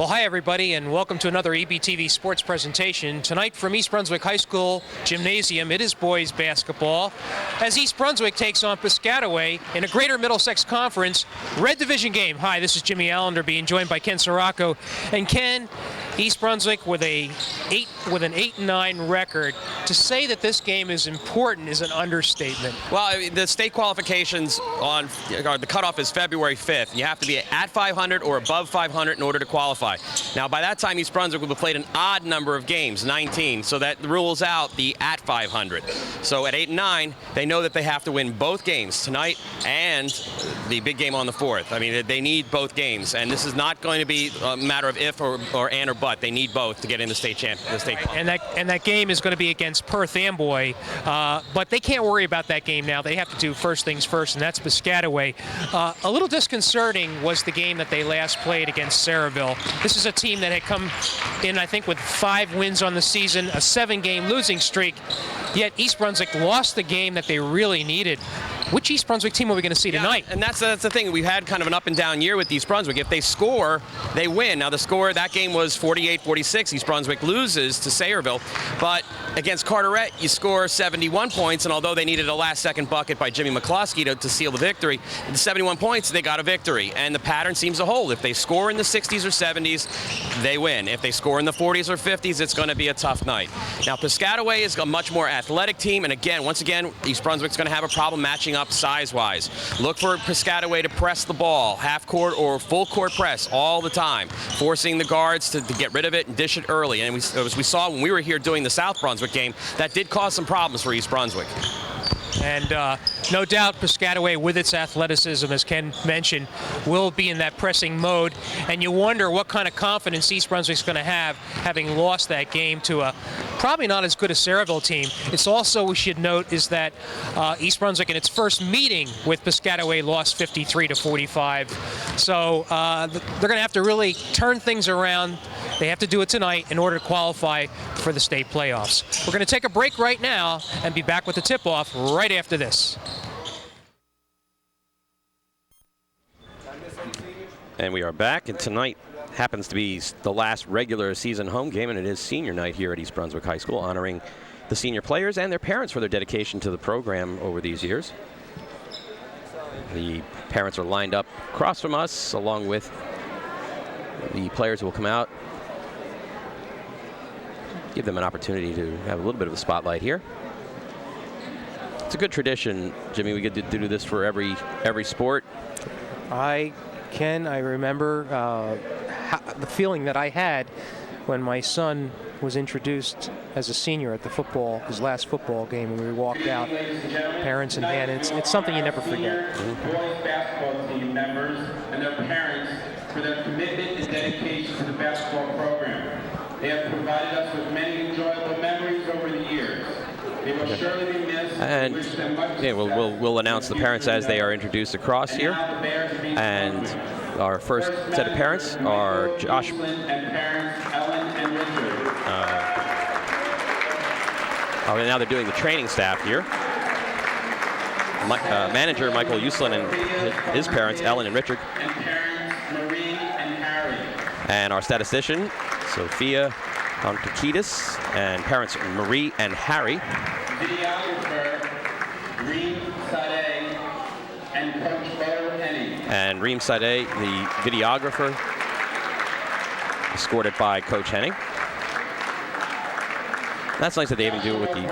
Well, hi everybody, and welcome to another EBTV sports presentation. Tonight from East Brunswick High School Gymnasium, it is boys basketball, as East Brunswick takes on Piscataway in a Greater Middlesex Conference Red Division game. Hi, this is Jimmy Allinder, being joined by Ken Saroka. And Ken, East Brunswick with an 8-9 record. To say that this game is important is an understatement. Well, the state qualifications the cutoff is February 5th. You have to be at 500 or above 500 in order to qualify. Now, by that time, East Brunswick will have played an odd number of games, 19, so that rules out the at 500. So at 8-9, they know that they have to win both games tonight and the big game on the 4th. I mean, they need both games, and this is not going to be a matter of if or and or but. They need both to get in the state and that game is going to be against Perth Amboy, but they can't worry about that game now. They have to do first things first, and that's Piscataway. A little disconcerting was the game that they last played against Saroka. This is a team that had come in, I think, with 5 wins on the season, a 7-game losing streak, yet East Brunswick lost the game that they really needed. Which East Brunswick team are we going to see tonight? And that's the thing. We've had kind of an up and down year with East Brunswick. If they score, they win. Now, the score, that game was 48-46. East Brunswick loses to Sayreville. But against Carteret, you score 71 points, and although they needed a last-second bucket by Jimmy McCloskey to seal the victory, the 71 points, they got a victory. And the pattern seems to hold. If they score in the 60s or 70s, they win. If they score in the 40s or 50s, it's going to be a tough night. Now, Piscataway is a much more athletic team, and once again, East Brunswick's going to have a problem matching up size-wise. Look for Piscataway to press the ball, half-court or full-court press all the time, forcing the guards to get rid of it and dish it early. And as we saw when we were here doing the South Brunswick game, that did cause some problems for East Brunswick. And no doubt Piscataway, with its athleticism, as Ken mentioned, will be in that pressing mode. And you wonder what kind of confidence East Brunswick's going to have, having lost that game to a probably not as good a Sayreville team. It's also, we should note, is that East Brunswick in its first meeting with Piscataway lost 53-45. So they're going to have to really turn things around. They have to do it tonight in order to qualify for the state playoffs. We're going to take a break right now and be back with the tip-off right after this. And we are back, and tonight happens to be the last regular season home game, and it is senior night here at East Brunswick High School, honoring the senior players and their parents for their dedication to the program over these years. The parents are lined up across from us, along with the players who will come out. Give them an opportunity to have a little bit of a spotlight here. It's a good tradition, Jimmy. We get to do this for every sport. I remember the feeling that I had when my son was introduced as a senior at his last football game, and we walked out, parents in hand. It's something you never forget. Boys basketball team members and their parents for their commitment and dedication to the basketball program. They have provided us with many enjoyable memories over the years. They will surely be missed. And we'll announce the parents as they are introduced across here. And our first set of parents are Josh. And parents Ellen and Richard. Now they're doing the training staff here. Manager Michael Uslin and his parents, Ellen and Richard. And parents Marie and Harry. And our statistician, Sophia Antikidis, and parents Marie and Harry. Videographer Reem Sadeh and Coach Bo Henning. And Reem Sadeh, the videographer, escorted by Coach Henning. That's nice that they even do it with the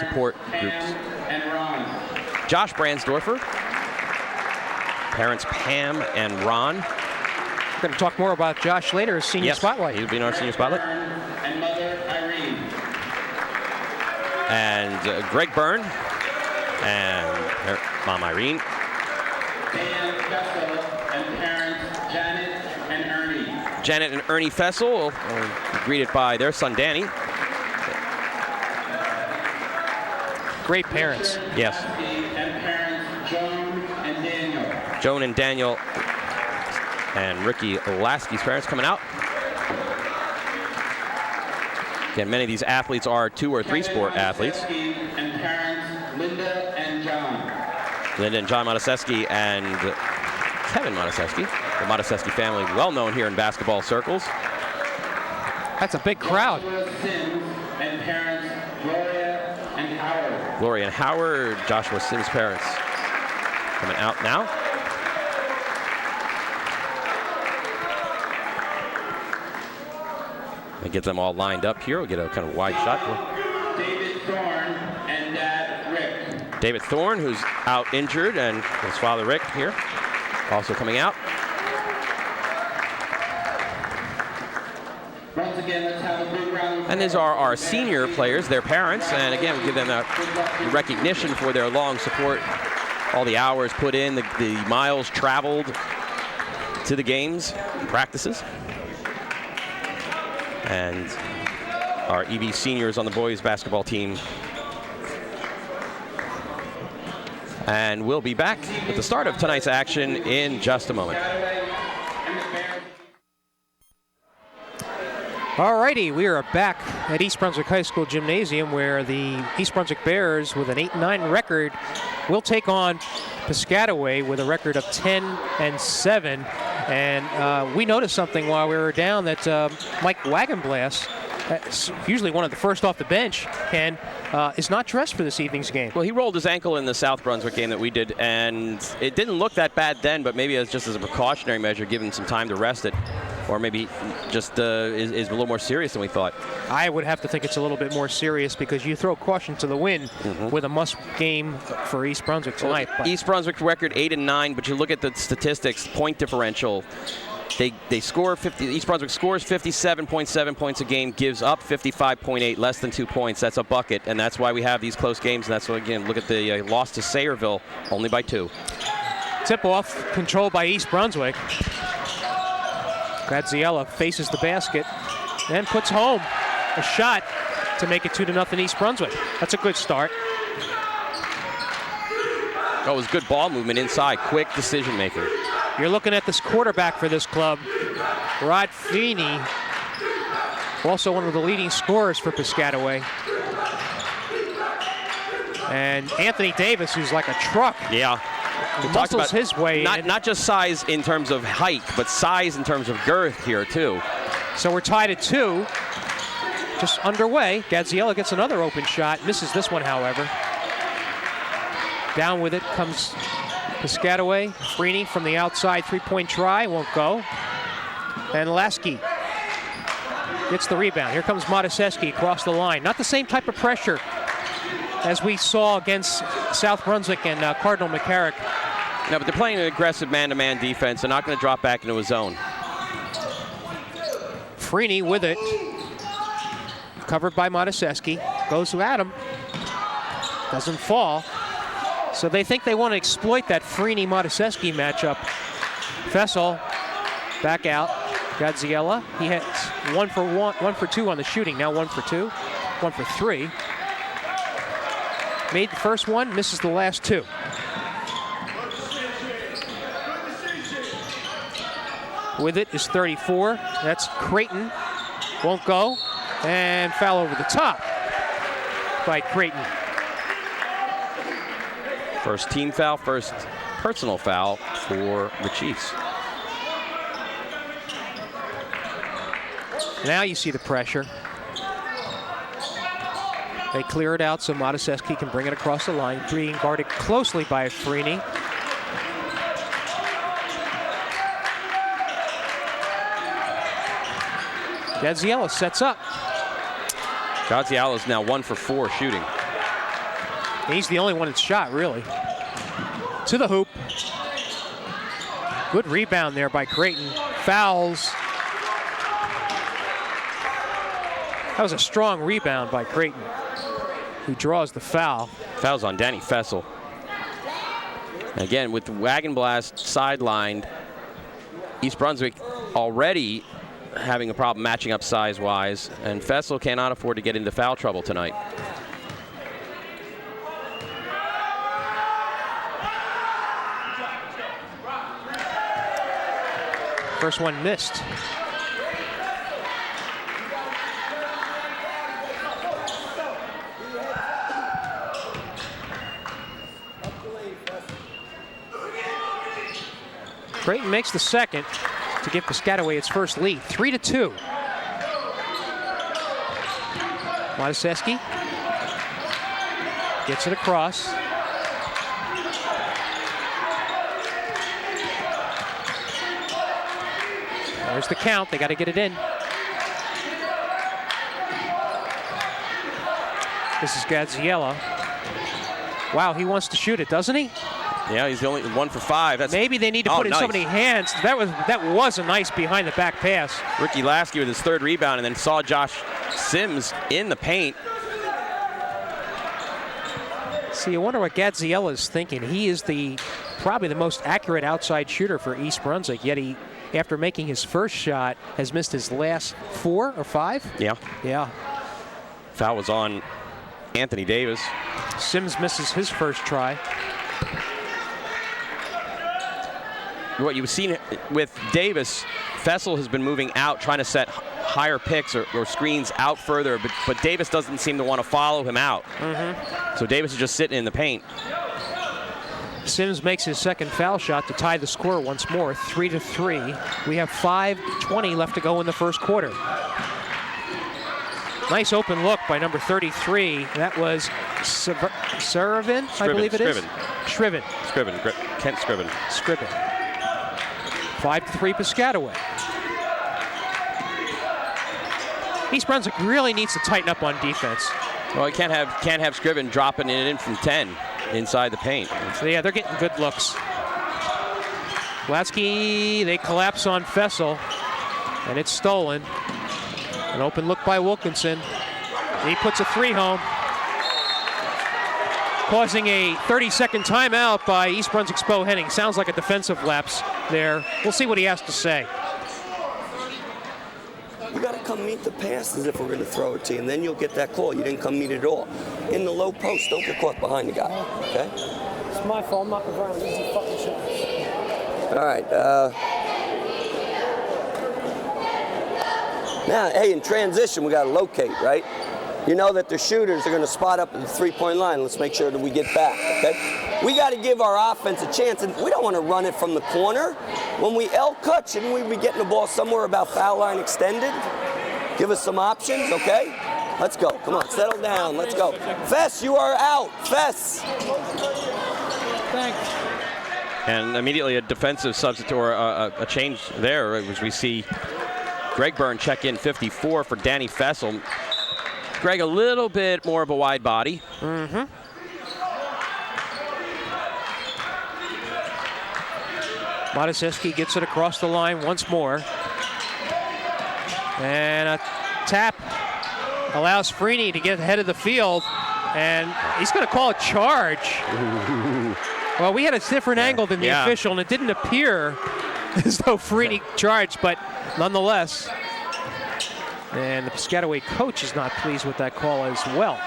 support groups. Josh Bransdorfer, parents Pam and Ron. We're going to talk more about Josh later as Senior Spotlight. He'll be in our Senior Spotlight. And mother Irene. And Greg Byrne and Mom Irene. Dan Fessel and parents Janet and Ernie. Janet and Ernie Fessel, greeted by their son Danny. Great parents. Yes. And parents Joan and Daniel. Joan and Daniel and Ricky Lasky's parents coming out. Again, many of these athletes are 2 or 3 sport athletes. And parents Linda and John. Linda and John Montesesky and Kevin Montesesky. The Modesesky family, well known here in basketball circles. That's a big crowd. And parents Gloria and Howard. Gloria and Howard, Joshua Sims' parents, coming out now. And get them all lined up here. We'll get a kind of wide shot. David Thorne and Dad Rick. David Thorne, who's out injured, and his father Rick here, also coming out. Once again, let's have a big round of And these are our senior players, their parents, and again, we give them a recognition for their long support, all the hours put in, the miles traveled to the games, practices. And our EB seniors on the boys basketball team. And we'll be back with the start of tonight's action in just a moment. Alrighty, we are back at East Brunswick High School Gymnasium, where the East Brunswick Bears, with an 8-9 record, will take on Piscataway with a record of 10-7. And we noticed something while we were down that Mike Wagenblass, usually one of the first off the bench, is not dressed for this evening's game. Well, he rolled his ankle in the South Brunswick game that we did, and it didn't look that bad then, but maybe just as a precautionary measure, given some time to rest it. Or maybe just is a little more serious than we thought. I would have to think it's a little bit more serious, because you throw caution to the wind with a must game for East Brunswick tonight. Well, East Brunswick record 8-9, but you look at the statistics, point differential. They score 50. East Brunswick scores 57.7 points a game, gives up 55.8, less than 2 points. That's a bucket, and that's why we have these close games. And that's why, again, look at the loss to Sayreville, only by 2. Tip-off controlled by East Brunswick. Graziella faces the basket and puts home a shot to make it 2-0 East Brunswick. That's a good start. Oh, it was good ball movement inside, quick decision making. You're looking at this quarterback for this club, Rod Feeney, also one of the leading scorers for Piscataway. And Anthony Davis, who's like a truck. Yeah. Muscles his way in. Not just size in terms of height, but size in terms of girth here, too. So we're tied at 2. Just underway. Gaziella gets another open shot. Misses this one, however. Down with it comes Piscataway. Freeney from the outside, three-point try. Won't go. And Lasky gets the rebound. Here comes Modesesky across the line. Not the same type of pressure as we saw against South Brunswick and Cardinal McCarrick. No, but they're playing an aggressive man-to-man defense. They're not going to drop back into a zone. Freeney with it. Covered by Modesesky. Goes to Adam. Doesn't fall. So they think they want to exploit that Freeney-Modesesky matchup. Fessel back out. Gaziella. He hits 1 for 2 on the shooting. Now 1 for 2. 1 for 3. Made the first one, misses the last 2. With it is 34. That's Creighton. Won't go. And foul over the top by Creighton. First team foul, first personal foul for the Chiefs. Now you see the pressure. They clear it out so Modesesky can bring it across the line, being guarded closely by Freeney. Gaziella sets up. Gaziella is now 1 for 4 shooting. He's the only one that's shot, really. To the hoop. Good rebound there by Creighton. Fouls. That was a strong rebound by Creighton, who draws the foul. Foul's on Danny Fessel. Again, with the Wagenblast sidelined, East Brunswick already having a problem matching up size-wise, and Fessel cannot afford to get into foul trouble tonight. First one missed. Creighton makes the second to give Piscataway its first lead, 3-2. Matuszewski gets it across. There's the count. They got to get it in. This is Gaziella. Wow, he wants to shoot it, doesn't he? Yeah, he's the only 1 for 5. That's maybe they need to put in nice. so many hands. That was a nice behind the back pass. Ricky Lasky with his 3rd rebound, and then saw Josh Sims in the paint. See, I wonder what Gaziella is thinking. He is probably the most accurate outside shooter for East Brunswick, yet he, after making his first shot, has missed his last 4 or 5. Yeah. Yeah. Foul was on Anthony Davis. Sims misses his first try. What you've seen with Davis, Fessel has been moving out, trying to set higher picks or screens out further, but Davis doesn't seem to want to follow him out. So Davis is just sitting in the paint. Sims makes his second foul shot to tie the score once more, 3-3. We have 5:20 left to go in the first quarter. Nice open look by number 33. That was Sarovin, I believe it is. Shriven. Kent Scriven. 5-3 Piscataway. East Brunswick really needs to tighten up on defense. Well, you can't have Scriven dropping it in from 10 inside the paint. So yeah, they're getting good looks. Latsky, they collapse on Fessel, and it's stolen. An open look by Wilkinson. He puts a 3 home, causing a 30-second timeout by East Brunswick's Bo Henning. Sounds like a defensive lapse there. We'll see what he has to say. You got to come meet the passes if we're going to throw it to you, and then you'll get that call. You didn't come meet it at all. In the low post, don't get caught behind the guy, okay? It's my fault. I'm not converting. This is a fucking shot. All right. Now, hey, in transition, we got to locate, right? You know that the shooters are going to spot up at the three-point line. Let's make sure that we get back, okay? We got to give our offense a chance, and we don't want to run it from the corner. When we L-cut, shouldn't we be getting the ball somewhere about foul line extended? Give us some options, okay? Let's go. Come on, settle down. Let's go. Fess, you are out. Fess. Thanks. And immediately a defensive substitute or a change there as we see Greg Byrne check in 54 for Danny Fessel. Greg a little bit more of a wide body. Matuszewski gets it across the line once more. And a tap allows Freeney to get ahead of the field. And he's going to call a charge. Well, we had a different angle than the official, and it didn't appear as though Freeney charged, but nonetheless. And the Piscataway coach is not pleased with that call as well.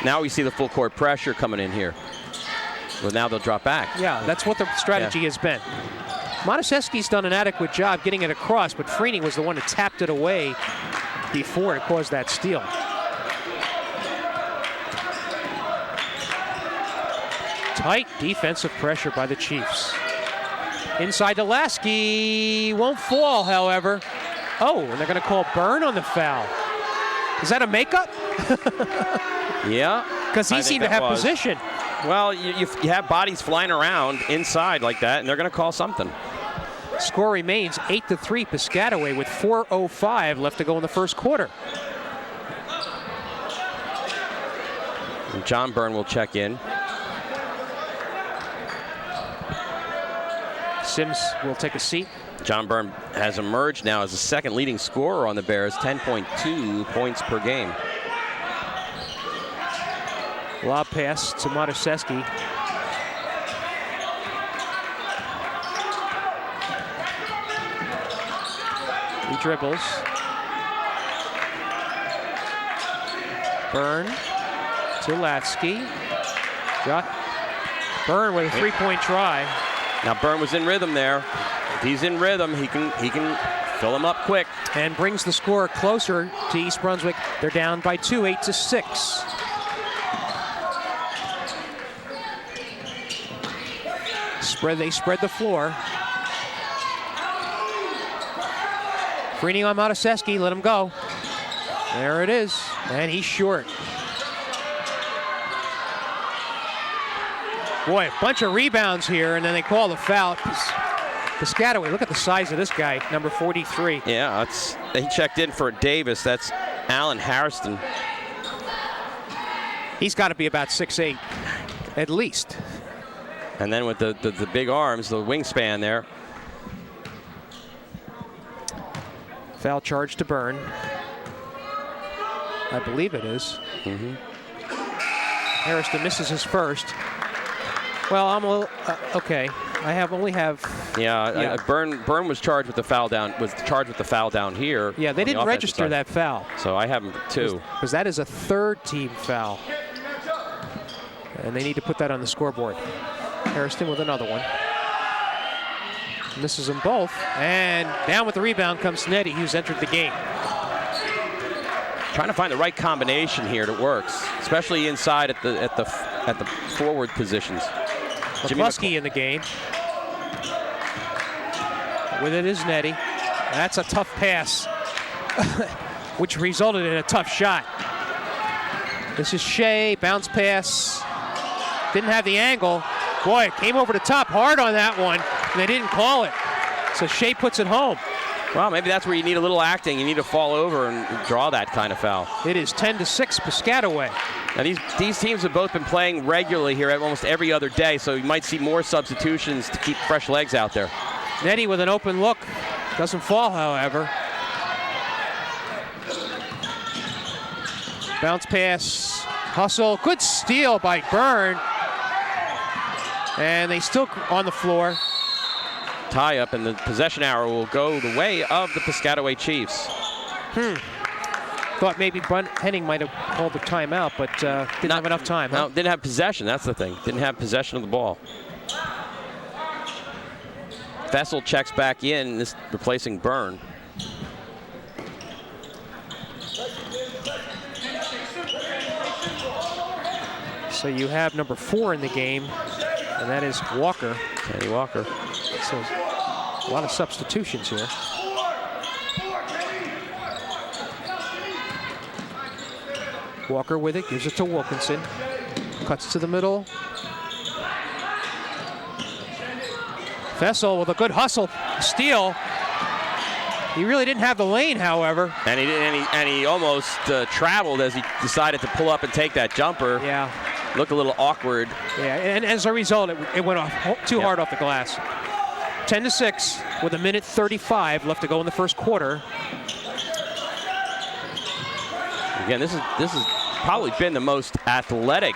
Now we see the full court pressure coming in here. Well, now they'll drop back. Yeah, that's what the strategy has been. Matuszewski's done an adequate job getting it across, but Freeney was the one who tapped it away before it caused that steal. Tight defensive pressure by the Chiefs. Inside to Lasky, won't fall, however. Oh, and they're going to call Byrne on the foul. Is that a makeup? Yeah. Because he seemed to have position. Well, you have bodies flying around inside like that, and they're going to call something. Score remains 8-3 Piscataway with 4:05 left to go in the first quarter. And John Byrne will check in. Sims will take a seat. John Byrne has emerged now as the second leading scorer on the Bears, 10.2 points per game. Lob pass to Matuszewski. He dribbles. Byrne to Latsky. Byrne with a three-point try. Now Byrne was in rhythm there. If he's in rhythm, he can fill him up quick. And brings the score closer to East Brunswick. They're down by 2, 8-6. They spread the floor. Freeney on Mataseski, let him go. There it is, and he's short. Boy, a bunch of rebounds here, and then they call the foul. Piscataway, look at the size of this guy, number 43. Yeah, he checked in for Davis. That's Alan Harrison. He's got to be about 6'8", at least. And then with the big arms, the wingspan there. Foul charge to Byrne. I believe it is. Harrison misses his first. Well, I'm a little, okay. only have. Yeah. Byrne was charged with the foul down. Was charged with the foul down here. Yeah, they didn't register that foul. So I have him too. Because that is a third-team foul, and they need to put that on the scoreboard. Harrison with another one. Misses them both, and down with the rebound comes Nettie, who's entered the game. Trying to find the right combination here that works, especially inside at the forward positions. McCluskey in the game. With it is Nettie. That's a tough pass, which resulted in a tough shot. This is Shea, bounce pass. Didn't have the angle. Boy, it came over the top hard on that one, and they didn't call it. So Shea puts it home. Well, maybe that's where you need a little acting. You need to fall over and draw that kind of foul. It is 10-6 Piscataway. Now these teams have both been playing regularly here almost every other day, so you might see more substitutions to keep fresh legs out there. Nettie with an open look. Doesn't fall, however. Bounce pass, hustle, good steal by Byrne. And they still on the floor. Tie up, and the possession arrow will go the way of the Piscataway Chiefs. Thought maybe Henning might have called the timeout, but didn't have enough time. No, didn't have possession. That's the thing. Didn't have possession of the ball. Fessel checks back in, this replacing Byrne. So you have number 4 in the game, and that is Walker. Kenny Walker. So a lot of substitutions here. Walker with it, gives it to Wilkinson. Cuts to the middle. Fessel with a good hustle, steal. He really didn't have the lane, however. And he almost traveled as he decided to pull up and take that jumper. Yeah. Looked a little awkward. Yeah, and as a result, it went off too hard off the glass. 10-6 with 1:35 left to go in the first quarter. Again, this has probably been the most athletic,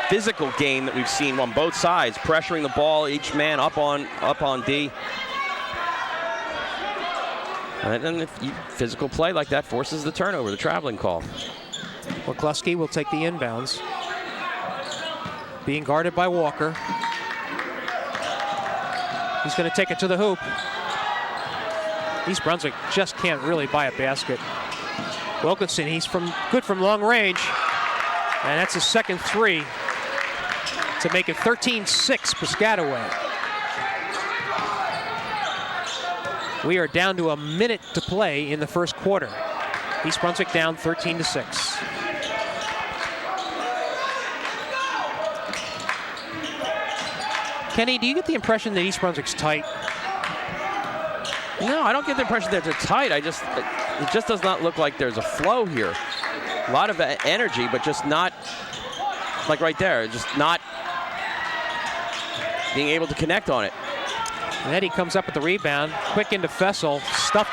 physical game that we've seen on both sides, pressuring the ball, each man up on D. And then physical play like that forces the turnover, the traveling call. McCluskey will take the inbounds. Being guarded by Walker. He's going to take it to the hoop. East Brunswick just can't really buy a basket. Wilkinson, he's good from long range. And that's his second 3 to make it 13-6 Piscataway. We are down to a minute to play in the first quarter. East Brunswick down 13-6. Kenny, do you get the impression that East Brunswick's tight? No, I don't get the impression that they're tight. It just does not look like there's a flow here. A lot of energy, but just not, like right there, just not being able to connect on it. And then he comes up with the rebound, quick into Fessel, stuffed.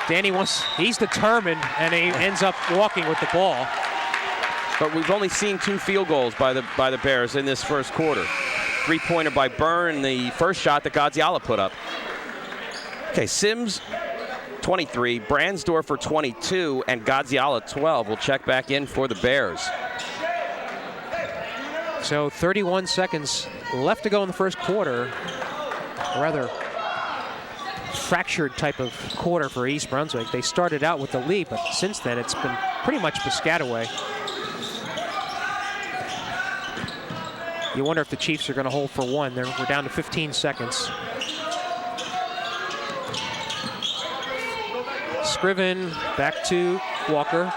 Danny he's determined, and he ends up walking with the ball. But we've only seen 2 field goals by the Bears in this first quarter. 3-pointer by Byrne, the first shot that Gaziala put up. Okay, Sims 23, Brandsdorfer 22, and Gaziala 12 will check back in for the Bears. So 31 seconds left to go in the first quarter. A rather fractured type of quarter for East Brunswick. They started out with the lead, but since then it's been pretty much Piscataway. You wonder if the Chiefs are going to hold for one. We're down to 15 seconds. Scriven back to Walker.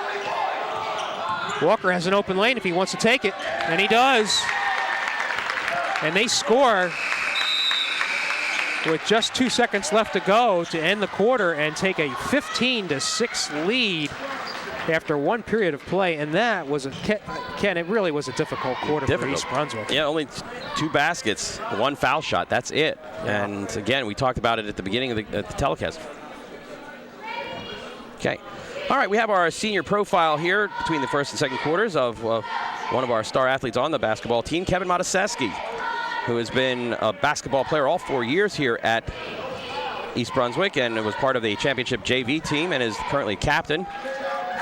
Walker has an open lane if he wants to take it, and he does. And they score with just 2 seconds left to go to end the quarter and take a 15-6 lead after one period of play. And that was Ken, it really was a difficult quarter for East Brunswick. Yeah, only 2 baskets, 1 foul shot. That's it. Yeah. And again, we talked about it at the beginning of the telecast. Okay. All right, we have our senior profile here between the first and second quarters of one of our star athletes on the basketball team, Kevin Mataseski, who has been a basketball player all 4 years here at East Brunswick and was part of the championship JV team and is currently captain.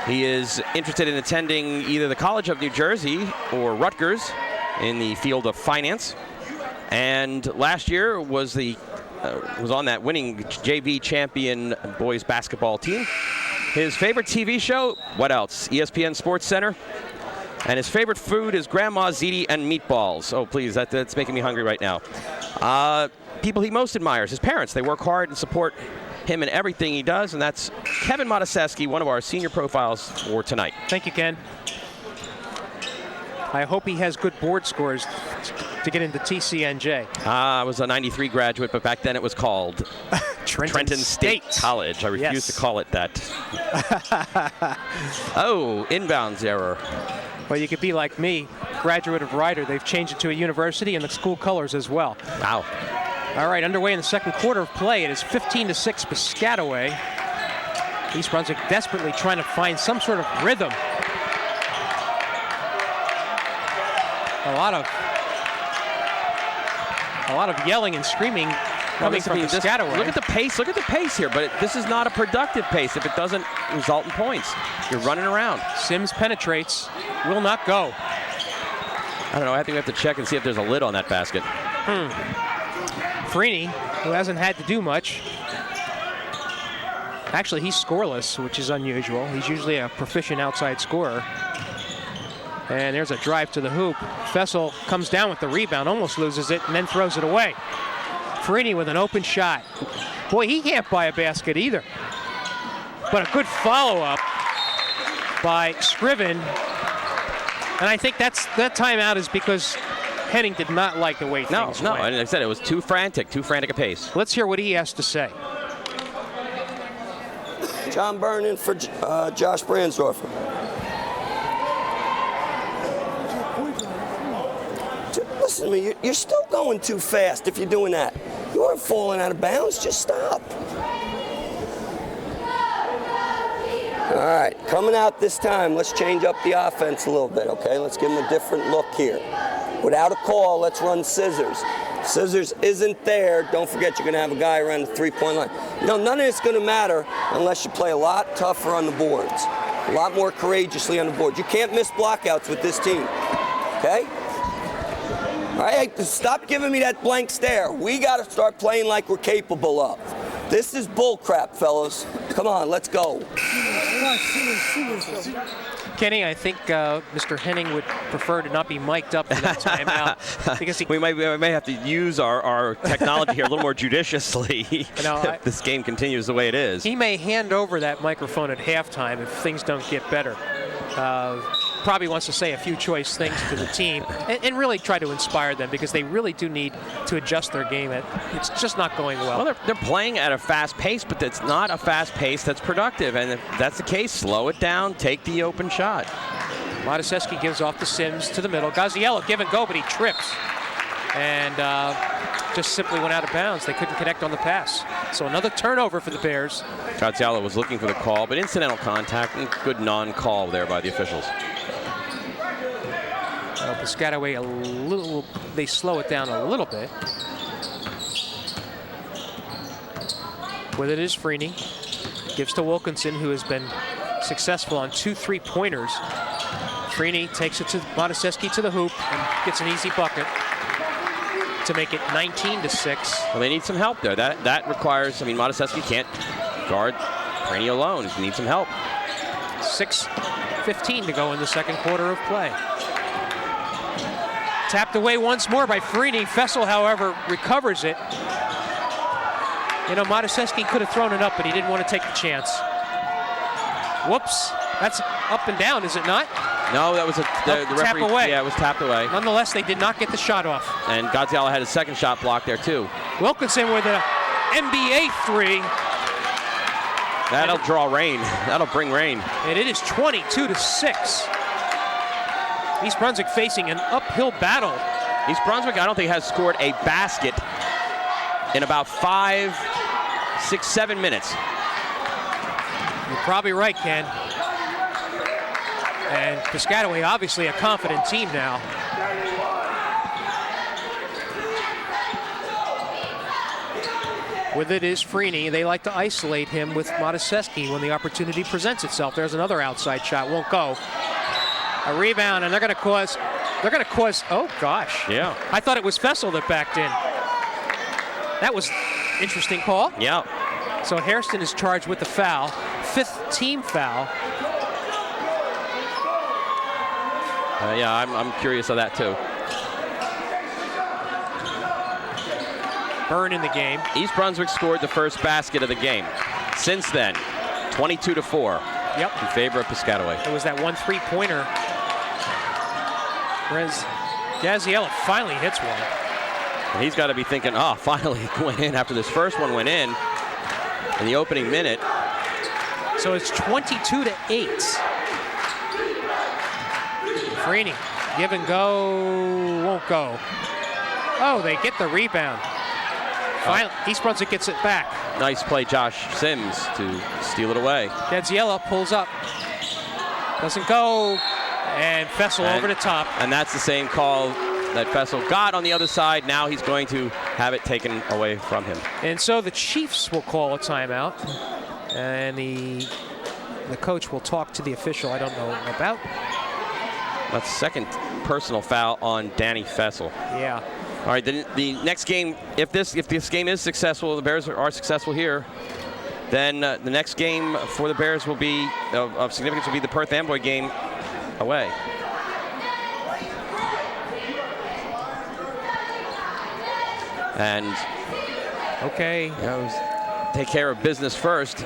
He is interested in attending either the College of New Jersey or Rutgers in the field of finance. And last year was on that winning JV champion boys basketball team. His favorite TV show, what else? ESPN Sports Center. And his favorite food is Grandma's ziti and meatballs. Oh, please, that's making me hungry right now. People he most admires, his parents. They work hard and support him in everything he does, and that's Kevin Mataseski, one of our senior profiles for tonight. Thank you, Ken. I hope he has good board scores to get into TCNJ. I was a 93 graduate, but back then it was called Trenton State College. I refuse to call it that. Oh, inbounds error. Well, you could be like me, graduate of Ryder. They've changed it to a university and the school colors as well. Wow. All right, underway in the second quarter of play. It is 15-6 Piscataway. East Brunswick desperately trying to find some sort of rhythm. A lot of yelling and screaming coming from Piscataway. Look at the pace. Look at the pace here. But this is not a productive pace if it doesn't result in points. You're running around. Sims penetrates. Will not go. I don't know. I think we have to check and see if there's a lid on that basket. Freeney, who hasn't had to do much. Actually, he's scoreless, which is unusual. He's usually a proficient outside scorer. And there's a drive to the hoop. Fessel comes down with the rebound, almost loses it, and then throws it away. Freeney with an open shot. Boy, he can't buy a basket either. But a good follow-up by Scriven. And I think that timeout is because Henning did not like the way things went. No, and I said it was too frantic a pace. Let's hear what he has to say. John Byrne in for Josh Bransdorfer. Listen to me, you're still going too fast if you're doing that. You aren't falling out of bounds, just stop. All right, coming out this time, let's change up the offense a little bit, okay? Let's give them a different look here. Without a call, let's run scissors. Scissors isn't there. Don't forget you're going to have a guy around the three-point line. You know, none of it's going to matter unless you play a lot tougher on the boards, a lot more courageously on the boards. You can't miss blockouts with this team, okay? All right, stop giving me that blank stare. We got to start playing like we're capable of. This is bull crap, fellas. Come on, let's go. Kenny, I think Mr. Henning would prefer to not be mic'd up in that timeout because we may have to use our technology here a little more judiciously if this game continues the way it is. He may hand over that microphone at halftime if things don't get better. Probably wants to say a few choice things to the team and really try to inspire them because they really do need to adjust their game. It's just not going well. Well, they're playing at a fast pace, but it's not a fast pace that's productive. And if that's the case, slow it down, take the open shot. Mataseski gives off to Sims to the middle. Gaziello give and go, but he trips. And just simply went out of bounds. They couldn't connect on the pass. So another turnover for the Bears. Gaziello was looking for the call, but incidental contact and good non-call there by the officials. Piscataway they slow it down a little bit. With it is Freeney. Gives to Wilkinson, who has been successful on 2 3-pointers. Freeney takes it to Mataseski to the hoop and gets an easy bucket to make it 19-6. Well, they need some help there. That requires, Mataseski can't guard Freeney alone. He needs some help. 6:15 to go in the second quarter of play. Tapped away once more by Freeney. Fessel, however, recovers it. You know, Matuszewski could have thrown it up, but he didn't want to take the chance. Whoops. That's up and down, is it not? No, that was the referee. Tap away. Yeah, it was tapped away. Nonetheless, they did not get the shot off. And Gaziala had a second shot blocked there, too. Wilkinson with an NBA three. That'll draw rain. That'll bring rain. And it is 22-6. East Brunswick facing an uphill battle. East Brunswick, I don't think, has scored a basket in about 5, 6, 7 minutes. You're probably right, Ken. And Piscataway, obviously a confident team now. With it is Freeney. They like to isolate him with Matuszewski when the opportunity presents itself. There's another outside shot, won't go. A rebound, and they're going to cause, oh gosh. Yeah. I thought it was Fessel that backed in. That was interesting call. Yeah. So Hairston is charged with the foul, 5th team foul. Yeah, I'm curious of that too. Burn in the game. East Brunswick scored the first basket of the game. Since then, 22-4. Yep. In favor of Piscataway. It was that 1 3-pointer. Whereas Gaziella finally hits one. And he's got to be thinking, oh, finally it went in after this first one went in the opening minute. So it's 22-8. Freeney, give and go, won't go. Oh, they get the rebound. Finally, East Brunswick gets it back. Nice play, Josh Sims, to steal it away. Gaziella pulls up. Doesn't go. And Fessel over the top. And that's the same call that Fessel got on the other side. Now he's going to have it taken away from him. And so the Chiefs will call a timeout. And the coach will talk to the official I don't know about. That's second personal foul on Danny Fessel. Yeah. All right, the next game, if this game is successful, the Bears are successful here, then the next game for the Bears will be of significance will be the Perth Amboy game away. And okay, take care of business first.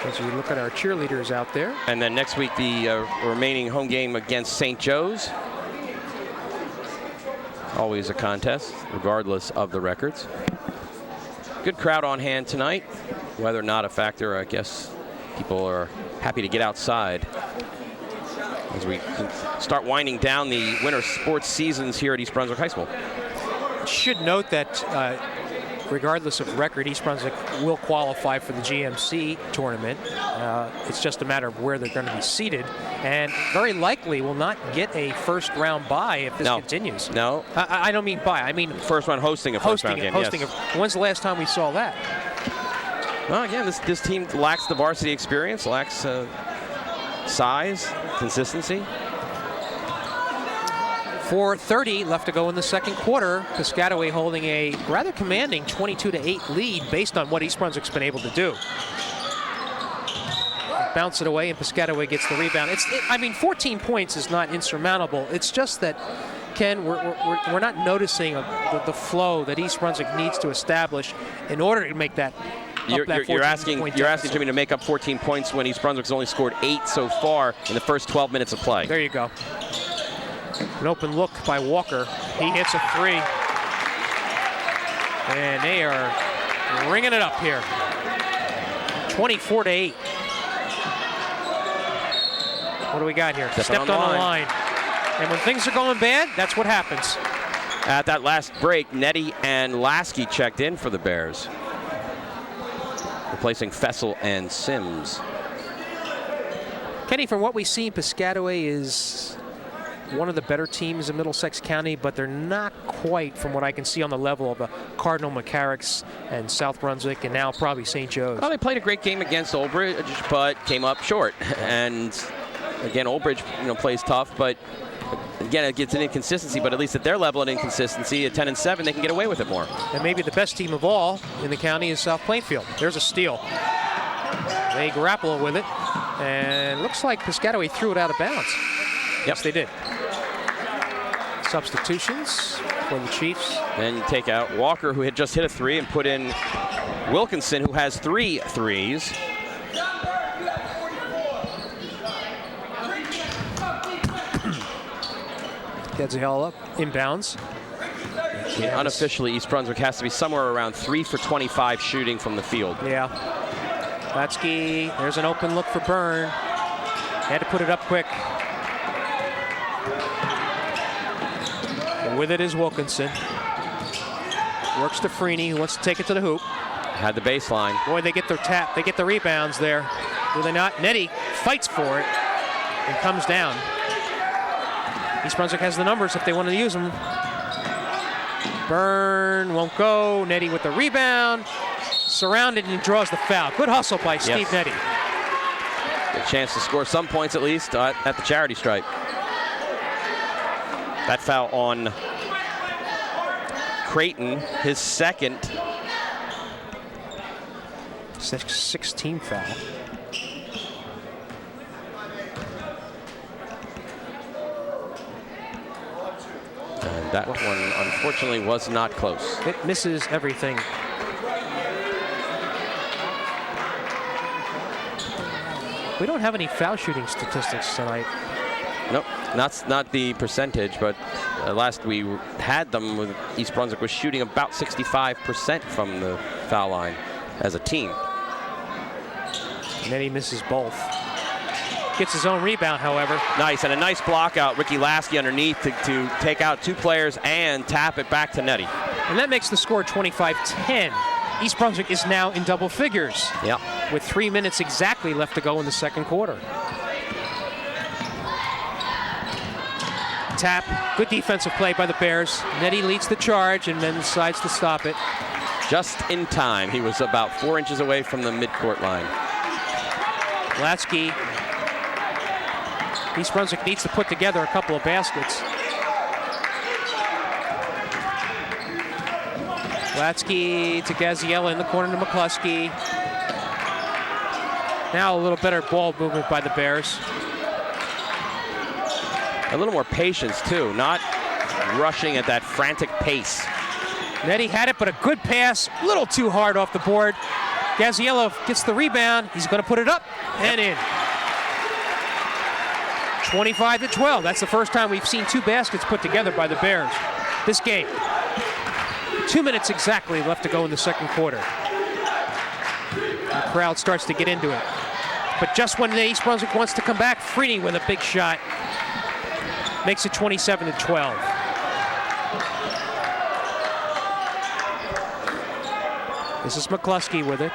As we look at our cheerleaders out there. And then next week, the remaining home game against St. Joe's. Always a contest, regardless of the records. Good crowd on hand tonight. Weather not a factor, I guess people are happy to get outside as we start winding down the winter sports seasons here at East Brunswick High School. Should note that regardless of record, East Brunswick will qualify for the GMC tournament. It's just a matter of where they're going to be seated, and very likely will not get a first round bye if this continues. No. I don't mean bye. I mean first round hosting a first round game. Yes. When's the last time we saw that? Well, again, this team lacks the varsity experience, lacks size, consistency. 4:30 left to go in the second quarter. Piscataway holding a rather commanding 22-8 lead based on what East Brunswick's been able to do. Bounce it away, and Piscataway gets the rebound. I mean, 14 points is not insurmountable. It's just that, Ken, we're not noticing the flow that East Brunswick needs to establish in order to make that. You're asking Jimmy to make up 14 points when East Brunswick's only scored 8 so far in the first 12 minutes of play. There you go. An open look by Walker. He hits a 3. And they are ringing it up here. 24-8. What do we got here? Stepped on the line. And when things are going bad, that's what happens. At that last break, Nettie and Lasky checked in for the Bears, replacing Fessel and Sims. Kenny, from what we see, Piscataway is one of the better teams in Middlesex County, but they're not quite, from what I can see, on the level of Cardinal McCarrick's and South Brunswick, and now probably St. Joe's. Well, they played a great game against Old Bridge, but came up short. And again, Old Bridge, plays tough, but again, it gets an inconsistency. But at least at their level of inconsistency, at 10-7, they can get away with it more. And maybe the best team of all in the county is South Plainfield. There's a steal. They grapple with it, and looks like Piscataway threw it out of bounds. Yes, they did. Substitutions for the Chiefs. Then you take out Walker, who had just hit a 3, and put in Wilkinson, who has 3 threes. Gaziella inbounds. Unofficially, East Brunswick has to be somewhere around 3 for 25 shooting from the field. Yeah. Latsky, there's an open look for Byrne. Had to put it up quick. And with it is Wilkinson. Works to Freeney, who wants to take it to the hoop. Had the baseline. Boy, they get their tap. They get the rebounds there. Do they not? Nettie fights for it and comes down. East Brunswick has the numbers if they want to use them. Byrne won't go. Nettie with the rebound. Surrounded and draws the foul. Good hustle by Steve Nettie. A chance to score some points at least at the charity stripe. That foul on Creighton, his second. 16 foul. And that one, unfortunately, was not close. It misses everything. We don't have any foul shooting statistics tonight. Nope, not the percentage, but last we had them, with East Brunswick was shooting about 65% from the foul line as a team. Nettie misses both. Gets his own rebound, however. Nice, and a nice block out. Ricky Lasky underneath to take out 2 players and tap it back to Nettie. And that makes the score 25-10. East Brunswick is now in double figures. Yep. With 3 minutes exactly left to go in the second quarter. Tap, good defensive play by the Bears. Nettie leads the charge and then decides to stop it. Just in time. He was about 4 inches away from the midcourt line. Latsky. East Brunswick needs to put together a couple of baskets. Latsky to Gaziella in the corner to McCluskey. Now a little better ball movement by the Bears. A little more patience, too. Not rushing at that frantic pace. Nettie had it, but a good pass. A little too hard off the board. Gaziella gets the rebound. He's going to put it up and in. 25-12. That's the first time we've seen 2 baskets put together by the Bears this game. 2 minutes exactly left to go in the second quarter. The crowd starts to get into it. But just when the East Brunswick wants to come back, Freeney with a big shot makes it 27-12. This is McCluskey with it.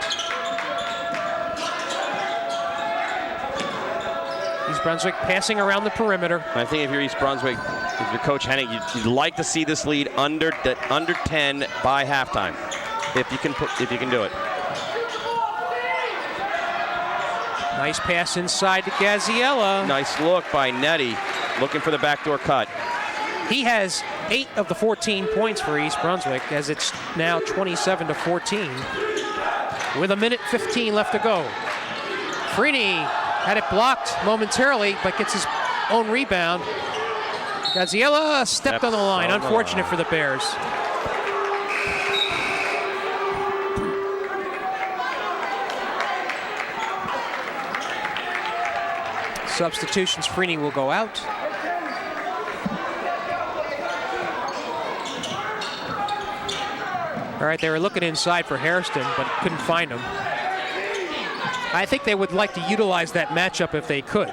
East Brunswick passing around the perimeter. I think if you're East Brunswick, if you're Coach Hennig, you'd like to see this lead under 10 by halftime, if you can do it. Nice pass inside to Gaziella. Nice look by Nettie, looking for the backdoor cut. He has 8 of the 14 points for East Brunswick, as it's now 27-14 with 1:15 left to go. Freeney had it blocked momentarily, but gets his own rebound. Gaziella stepped on the line. Unfortunate for the Bears. Substitutions, Freeney will go out. All right, they were looking inside for Hairston, but couldn't find him. I think they would like to utilize that matchup if they could.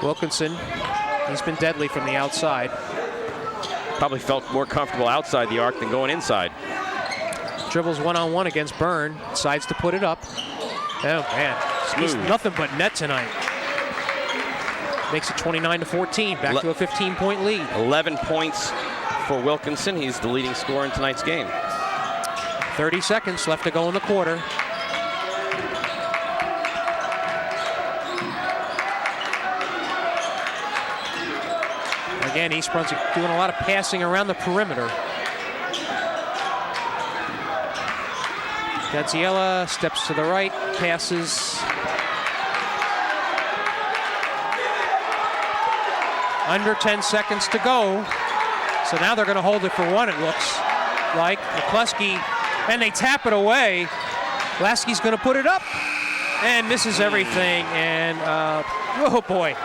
Wilkinson, he's been deadly from the outside. Probably felt more comfortable outside the arc than going inside. Dribbles one-on-one against Byrne, decides to put it up. Oh man, he's nothing but net tonight. Makes it 29-14, back to a 15-point lead. 11 points for Wilkinson. He's the leading scorer in tonight's game. 30 seconds left to go in the quarter. Again, East Brunswick doing a lot of passing around the perimeter. Gaziella steps to the right, passes. Under 10 seconds to go. So now they're going to hold it for one, it looks like. McCluskey, and they tap it away. Lasky's going to put it up and misses everything. And, oh boy.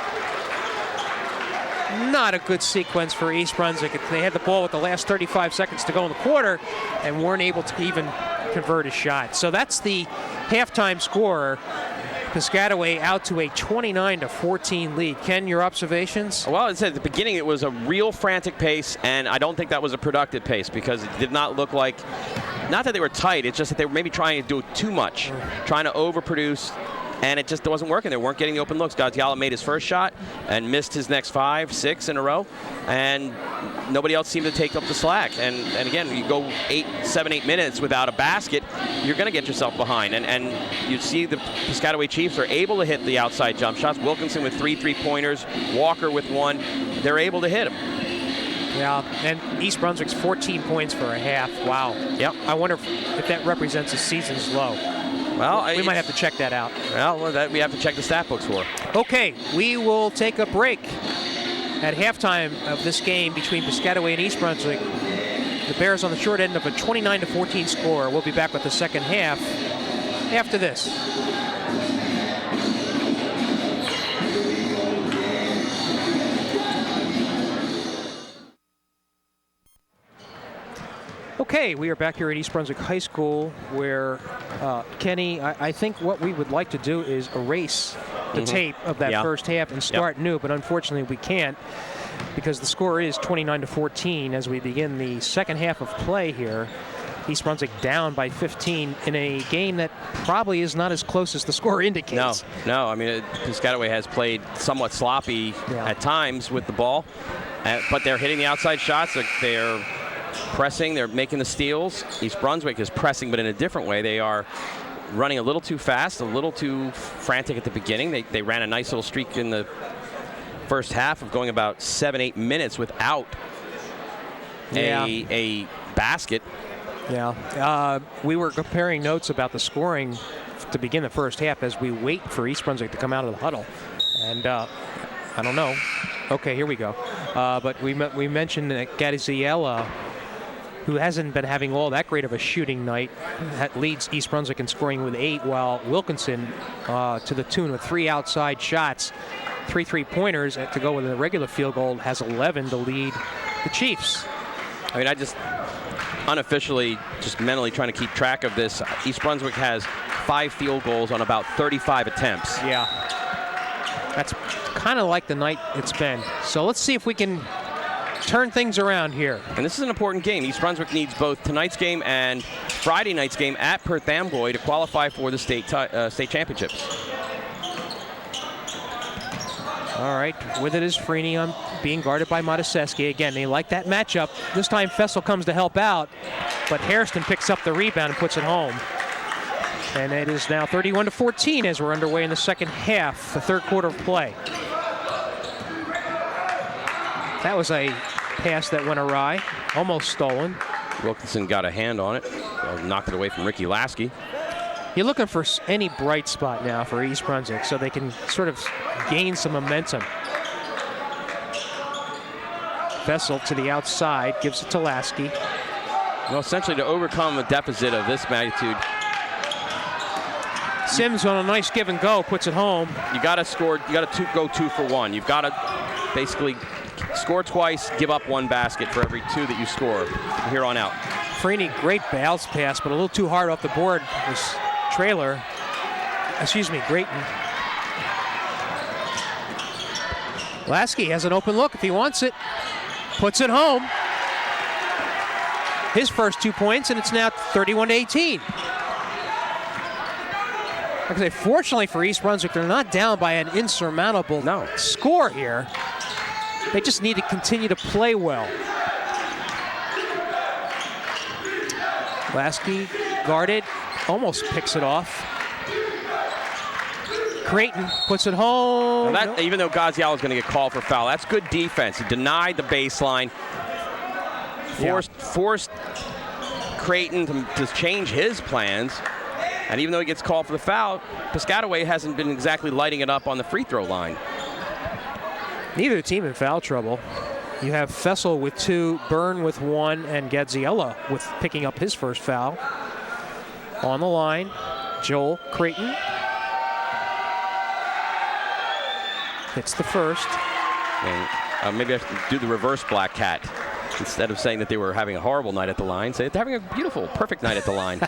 Not a good sequence for East Brunswick. They had the ball with the last 35 seconds to go in the quarter and weren't able to even convert a shot. So that's the halftime score. Piscataway out to a 29-14 lead. Ken, your observations? Well, it said at the beginning it was a real frantic pace, and I don't think that was a productive pace because it did not look like, not that they were tight, it's just that they were maybe trying to do too much, trying to overproduce, and it just wasn't working. They weren't getting the open looks. Gaziala made his first shot and missed his next 5, 6 in a row, and nobody else seemed to take up the slack. And again, you go 7, 8 minutes without a basket, you're going to get yourself behind. And you see the Piscataway Chiefs are able to hit the outside jump shots. Wilkinson with 3 3-pointers, Walker with 1. They're able to hit them. Yeah, and East Brunswick's 14 points for a half. Wow. Yep. I wonder if that represents a season's low. Well, we might have to check that out. Well, that we have to check the stat books for. Okay, we will take a break at halftime of this game between Piscataway and East Brunswick. The Bears on the short end of a 29-14 score. We'll be back with the second half after this. Okay, we are back here at East Brunswick High School where, Kenny, I think what we would like to do is erase the tape of that first half and start new, but unfortunately we can't because the score is 29-14 as we begin the second half of play here. East Brunswick down by 15 in a game that probably is not as close as the score indicates. No. I mean, Piscataway has played somewhat sloppy at times with the ball, but they're hitting the outside shots. They're pressing, they're making the steals. East Brunswick is pressing, but in a different way. They are running a little too fast, a little too frantic at the beginning. They ran a nice little streak in the first half of going about 7, 8 minutes without a basket. Yeah, we were comparing notes about the scoring to begin the first half as we wait for East Brunswick to come out of the huddle. And I don't know. Okay, here we go. But we mentioned that Gaziella, who hasn't been having all that great of a shooting night, that leads East Brunswick in scoring with 8, while Wilkinson, to the tune of 3 outside shots, 3 3-pointers to go with a regular field goal, has 11 to lead the Chiefs. I mean, I just unofficially, just mentally trying to keep track of this. East Brunswick has 5 field goals on about 35 attempts. Yeah. That's kind of like the night it's been. So let's see if we can turn things around here. And this is an important game. East Brunswick needs both tonight's game and Friday night's game at Perth Amboy to qualify for the state championships. All right, with it is Freeney on being guarded by Mataseski. Again, they like that matchup. This time Fessel comes to help out, but Hairston picks up the rebound and puts it home. And it is now 31-14 as we're underway in the second half, the third quarter of play. That was a pass that went awry, almost stolen. Wilkinson got a hand on it, knocked it away from Ricky Lasky. You're looking for any bright spot now for East Brunswick so they can sort of gain some momentum. Fessel to the outside, gives it to Lasky. Well, essentially to overcome a deficit of this magnitude, Sims on a nice give and go, puts it home. You got to score. You got to go 2 for 1. You've got to basically score twice, give up 1 basket for every 2 that you score from here on out. Freeney, great bounce pass, but a little too hard off the board. This trailer, Grayton. Lasky has an open look if he wants it. Puts it home. His first 2 points, and it's now 31-18. Like I say, fortunately for East Brunswick, they're not down by an insurmountable score here. They just need to continue to play well. Lasky guarded, almost picks it off. Creighton puts it home. Even though Gaziala is going to get called for foul, that's good defense. He denied the baseline, forced Creighton to change his plans. And even though he gets called for the foul, Piscataway hasn't been exactly lighting it up on the free throw line. Neither team in foul trouble. You have Fessel with 2, Byrne with 1, and Gadziella with picking up his first foul. On the line, Joel Creighton hits the first. And maybe I should do the reverse Black Cat. Instead of saying that they were having a horrible night at the line, say they're having a beautiful, perfect night at the line.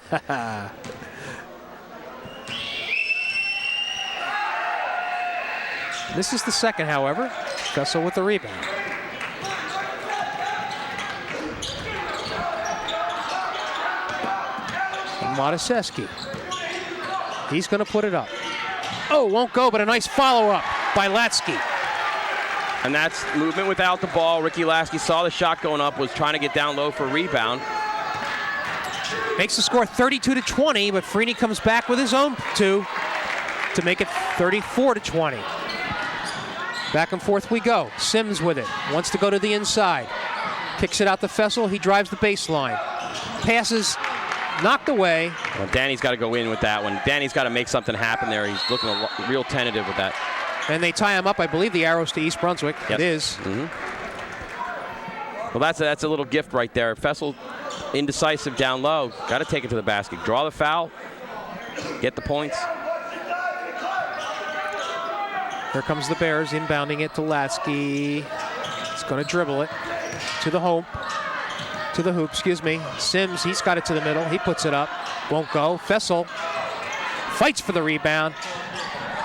This is the second, however. Fessel with the rebound. Mataseski. He's going to put it up. Oh, won't go, but a nice follow-up by Latsky. And that's movement without the ball. Ricky Lasky saw the shot going up, was trying to get down low for a rebound. Makes the score 32-20, but Freeney comes back with his own 2 to make it 34-20. Back and forth we go. Sims with it. Wants to go to the inside. Kicks it out to Fessel. He drives the baseline. Passes knocked away. Well, Danny's got to go in with that one. Danny's got to make something happen there. He's looking real tentative with that. And they tie him up. I believe the arrow's to East Brunswick. Yes. It is. Mm-hmm. Well, that's a little gift right there. Fessel indecisive down low. Got to take it to the basket. Draw the foul. Get the points. Here comes the Bears inbounding it to Latsky. He's going to dribble it to the hoop. To the hoop, excuse me. Sims, he's got it to the middle. He puts it up. Won't go. Fessel fights for the rebound.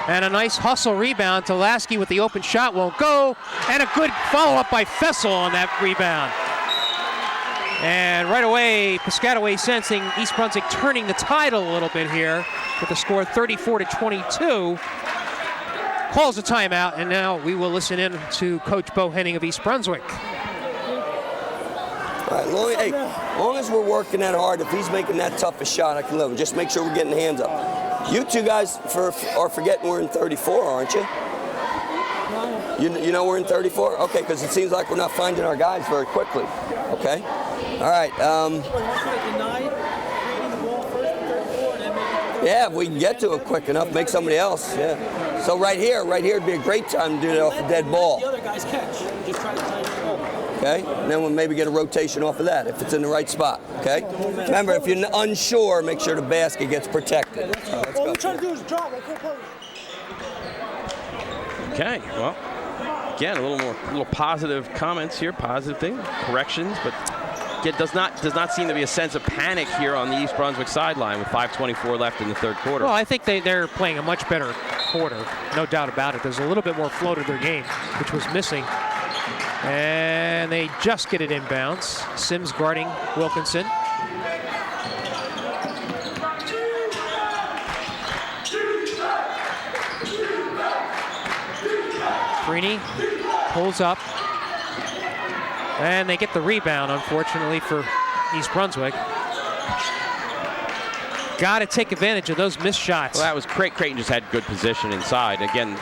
And a nice hustle rebound to Lasky with the open shot. Won't go. And a good follow-up by Fessel on that rebound. And right away, Piscataway sensing East Brunswick turning the tide a little bit here with the score 34-22. Calls a timeout, and now we will listen in to Coach Bo Henning of East Brunswick. All right, long as we're working that hard, if he's making that toughest shot, I can live with it. Just make sure we're getting the hands up. You two guys are forgetting we're in 34, aren't you? You know we're in 34? Okay, because it seems like we're not finding our guys very quickly. Okay? All right. Yeah, if we can get to it quick enough, make somebody else. Yeah. So right here would be a great time to do that off a dead ball. The other guys catch. Just try to tie it up. Okay? And then we'll maybe get a rotation off of that if it's in the right spot. Okay? Remember, if you're unsure, make sure the basket gets protected. All we're trying to do is drop. Okay, well, again, a little positive comments here, positive thing, corrections, but it does not seem to be a sense of panic here on the East Brunswick sideline with 5:24 left in the third quarter. Well, I think they're playing a much better quarter, no doubt about it. There's a little bit more flow to their game, which was missing. And they just get it inbounds. Sims guarding Wilkinson. Freeney pulls up. And they get the rebound, unfortunately, for East Brunswick. Got to take advantage of those missed shots. Well, that was Creighton just had good position inside. Again,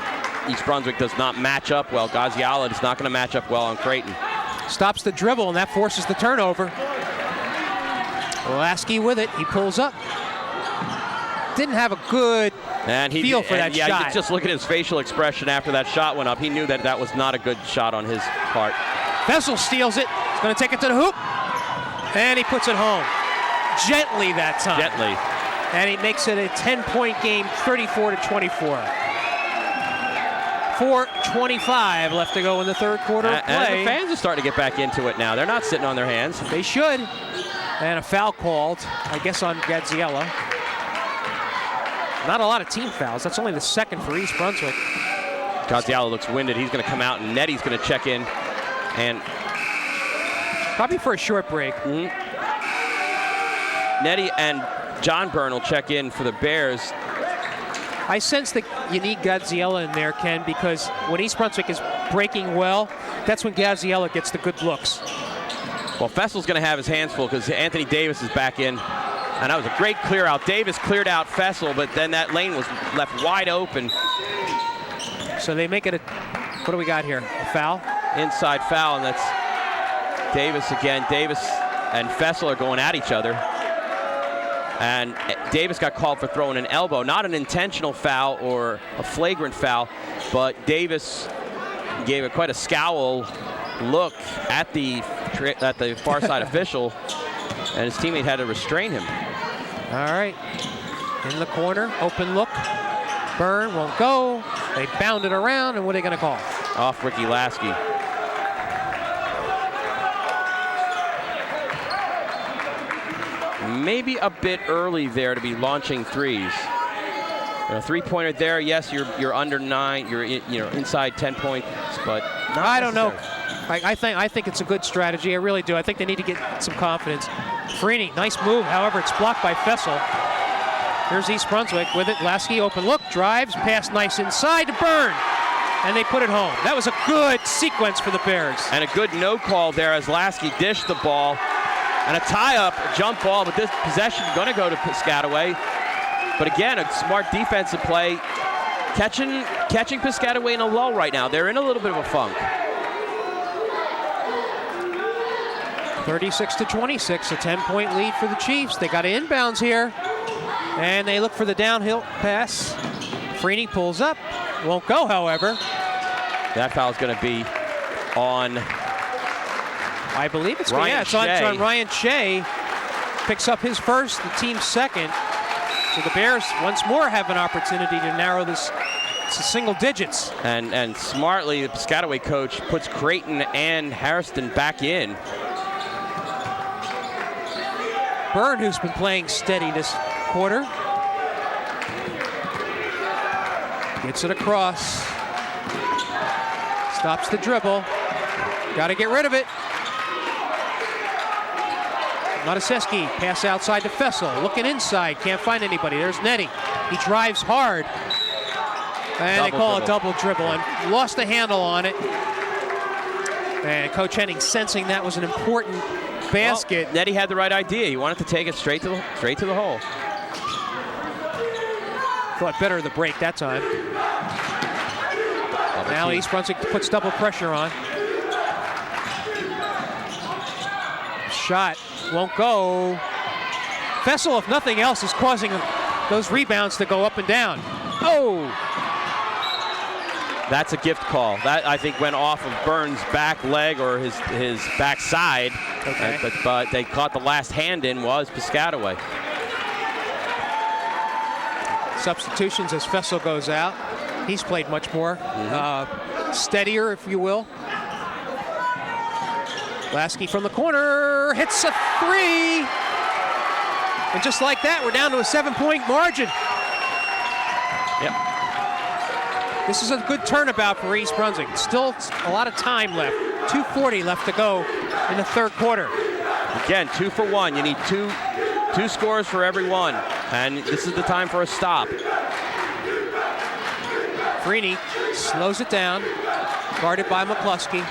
East Brunswick does not match up well. Gaziala is not going to match up well on Creighton. Stops the dribble, and that forces the turnover. Lasky with it. He pulls up. Didn't have a good feel for that shot. Yeah, just look at his facial expression after that shot went up. He knew that was not a good shot on his part. Fessel steals it. He's going to take it to the hoop. And he puts it home. Gently that time. Gently. And he makes it a 10-point game, 34-24. 4:25 left to go in the third quarter of play. And the fans are starting to get back into it now. They're not sitting on their hands. They should. And a foul called, I guess, on Gadziella. Not a lot of team fouls. That's only the second for East Brunswick. Gaziala looks winded. He's going to come out, and Nettie's going to check in. And probably for a short break. Mm-hmm. Nettie and John Byrne will check in for the Bears. I sense that you need Gaziella in there, Ken, because when East Brunswick is breaking well, that's when Gaziella gets the good looks. Well, Fessel's going to have his hands full because Anthony Davis is back in. And that was a great clear out. Davis cleared out Fessel, but then that lane was left wide open. So they make it a, what do we got here? A foul? Inside foul, and that's Davis again. Davis and Fessel are going at each other. And Davis got called for throwing an elbow. Not an intentional foul or a flagrant foul, but Davis gave quite a scowl look at the far side official, and his teammate had to restrain him. All right, in the corner, open look. Byrne won't go. They bound it around, and what are they going to call? Off Ricky Lasky. Maybe a bit early there to be launching threes. A three-pointer there, yes, you're under 9, you're inside 10 points, but not I don't know. necessary. I think it's a good strategy. I really do. I think they need to get some confidence. Freeney, nice move. However, it's blocked by Fessel. Here's East Brunswick with it. Lasky, open look, drives, pass nice inside to Byrne, and they put it home. That was a good sequence for the Bears. And a good no call there as Lasky dished the ball. And a tie-up, a jump ball, but this possession going to go to Piscataway. But again, a smart defensive play. Catching Piscataway in a lull right now. They're in a little bit of a funk. 36-26, a 10-point lead for the Chiefs. They got inbounds here, and they look for the downhill pass. Freeney pulls up, won't go, however. That foul's going to be on, I believe it's Ryan it's on Shea. Ryan Shea. Picks up his first, the team's second. So the Bears once more have an opportunity to narrow this to single digits. and smartly, the Piscataway coach puts Creighton and Harrison back in. Byrne, who's been playing steady this quarter, gets it across. Stops the dribble. Got to get rid of it. Mataseski, pass outside to Fessel. Looking inside, can't find anybody. There's Nettie. He drives hard. And they call a double dribble and lost the handle on it. And Coach Henning, sensing that was an important basket. Well, Nettie had the right idea. He wanted to take it straight to the hole. Thought better of the break that time. Now East Brunswick puts double pressure on. Shot won't go. Fessel, if nothing else, is causing those rebounds to go up and down. Oh! That's a gift call. That, I think, went off of Byrne's back leg or his backside. Okay. But they caught the last hand in was Piscataway. Substitutions as Fessel goes out. He's played much more. Steadier, if you will. Lasky from the corner hits a three. And just like that, we're down to a 7-point margin. Yep. This is a good turnabout for East Brunswick. Still a lot of time left. 2:40 left to go in the third quarter. Again, 2 for 1. You need two scores for every one. And this is the time for a stop. Freeney slows it down, guarded by McCluskey.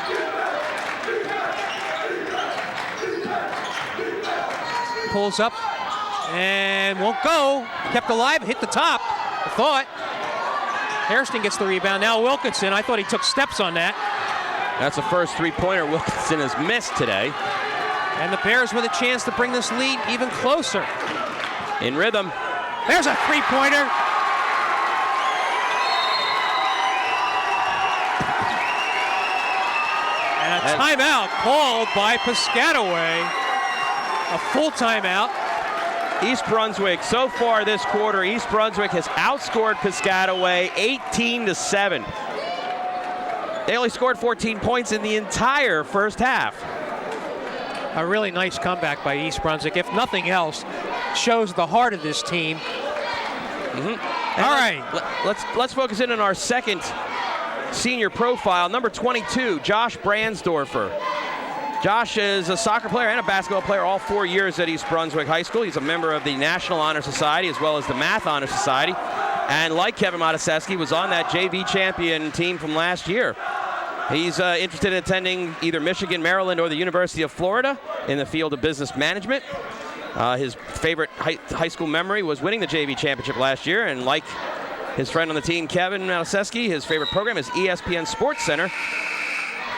Pulls up and won't go. Kept alive, hit the top, I thought. Hairston gets the rebound. Now Wilkinson, I thought he took steps on that. That's the first three-pointer Wilkinson has missed today. And the Bears with a chance to bring this lead even closer. In rhythm. There's a three-pointer. And a timeout called by Piscataway. A full timeout. East Brunswick, so far this quarter, East Brunswick has outscored Piscataway 18-7. They only scored 14 points in the entire first half. A really nice comeback by East Brunswick. If nothing else, shows the heart of this team. All right. Let's focus in on our second senior profile, number 22, Josh Brandsdorfer. Josh is a soccer player and a basketball player all 4 years at East Brunswick High School. He's a member of the National Honor Society as well as the Math Honor Society. And like Kevin Mataseski, was on that JV champion team from last year. He's interested in attending either Michigan, Maryland, or the University of Florida in the field of business management. His favorite high school memory was winning the JV championship last year. And like his friend on the team, Kevin Mataseski, his favorite program is ESPN Sports Center.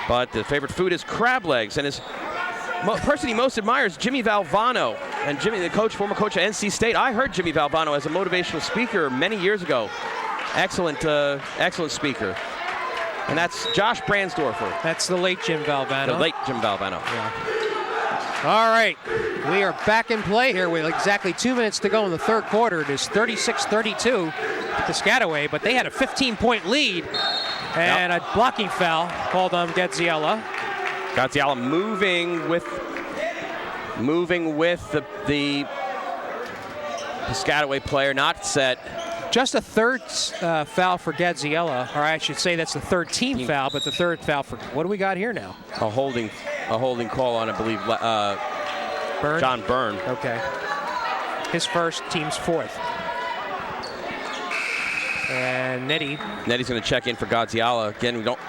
But the favorite food is crab legs. And his person he most admires, Jimmy Valvano. And Jimmy, the former coach at NC State. I heard Jimmy Valvano as a motivational speaker many years ago. Excellent speaker. And that's Josh Bransdorfer, That's the late Jim Valvano. the late Jim Valvano. All right, we are back in play here with exactly 2 minutes to go in the third quarter. It is 36-32 Piscataway, but they had a 15-point lead. And a blocking foul called on Gaziella. Gaziella moving with the Piscataway player, not set. Just a third foul for Gaziella, or I should say that's the third team foul, but the third foul for, what do we got here now? A holding call on, I believe, Byrne? John Byrne. Okay. His first, team's fourth. And Netty's going to check in for Gaziella. Again, we don't,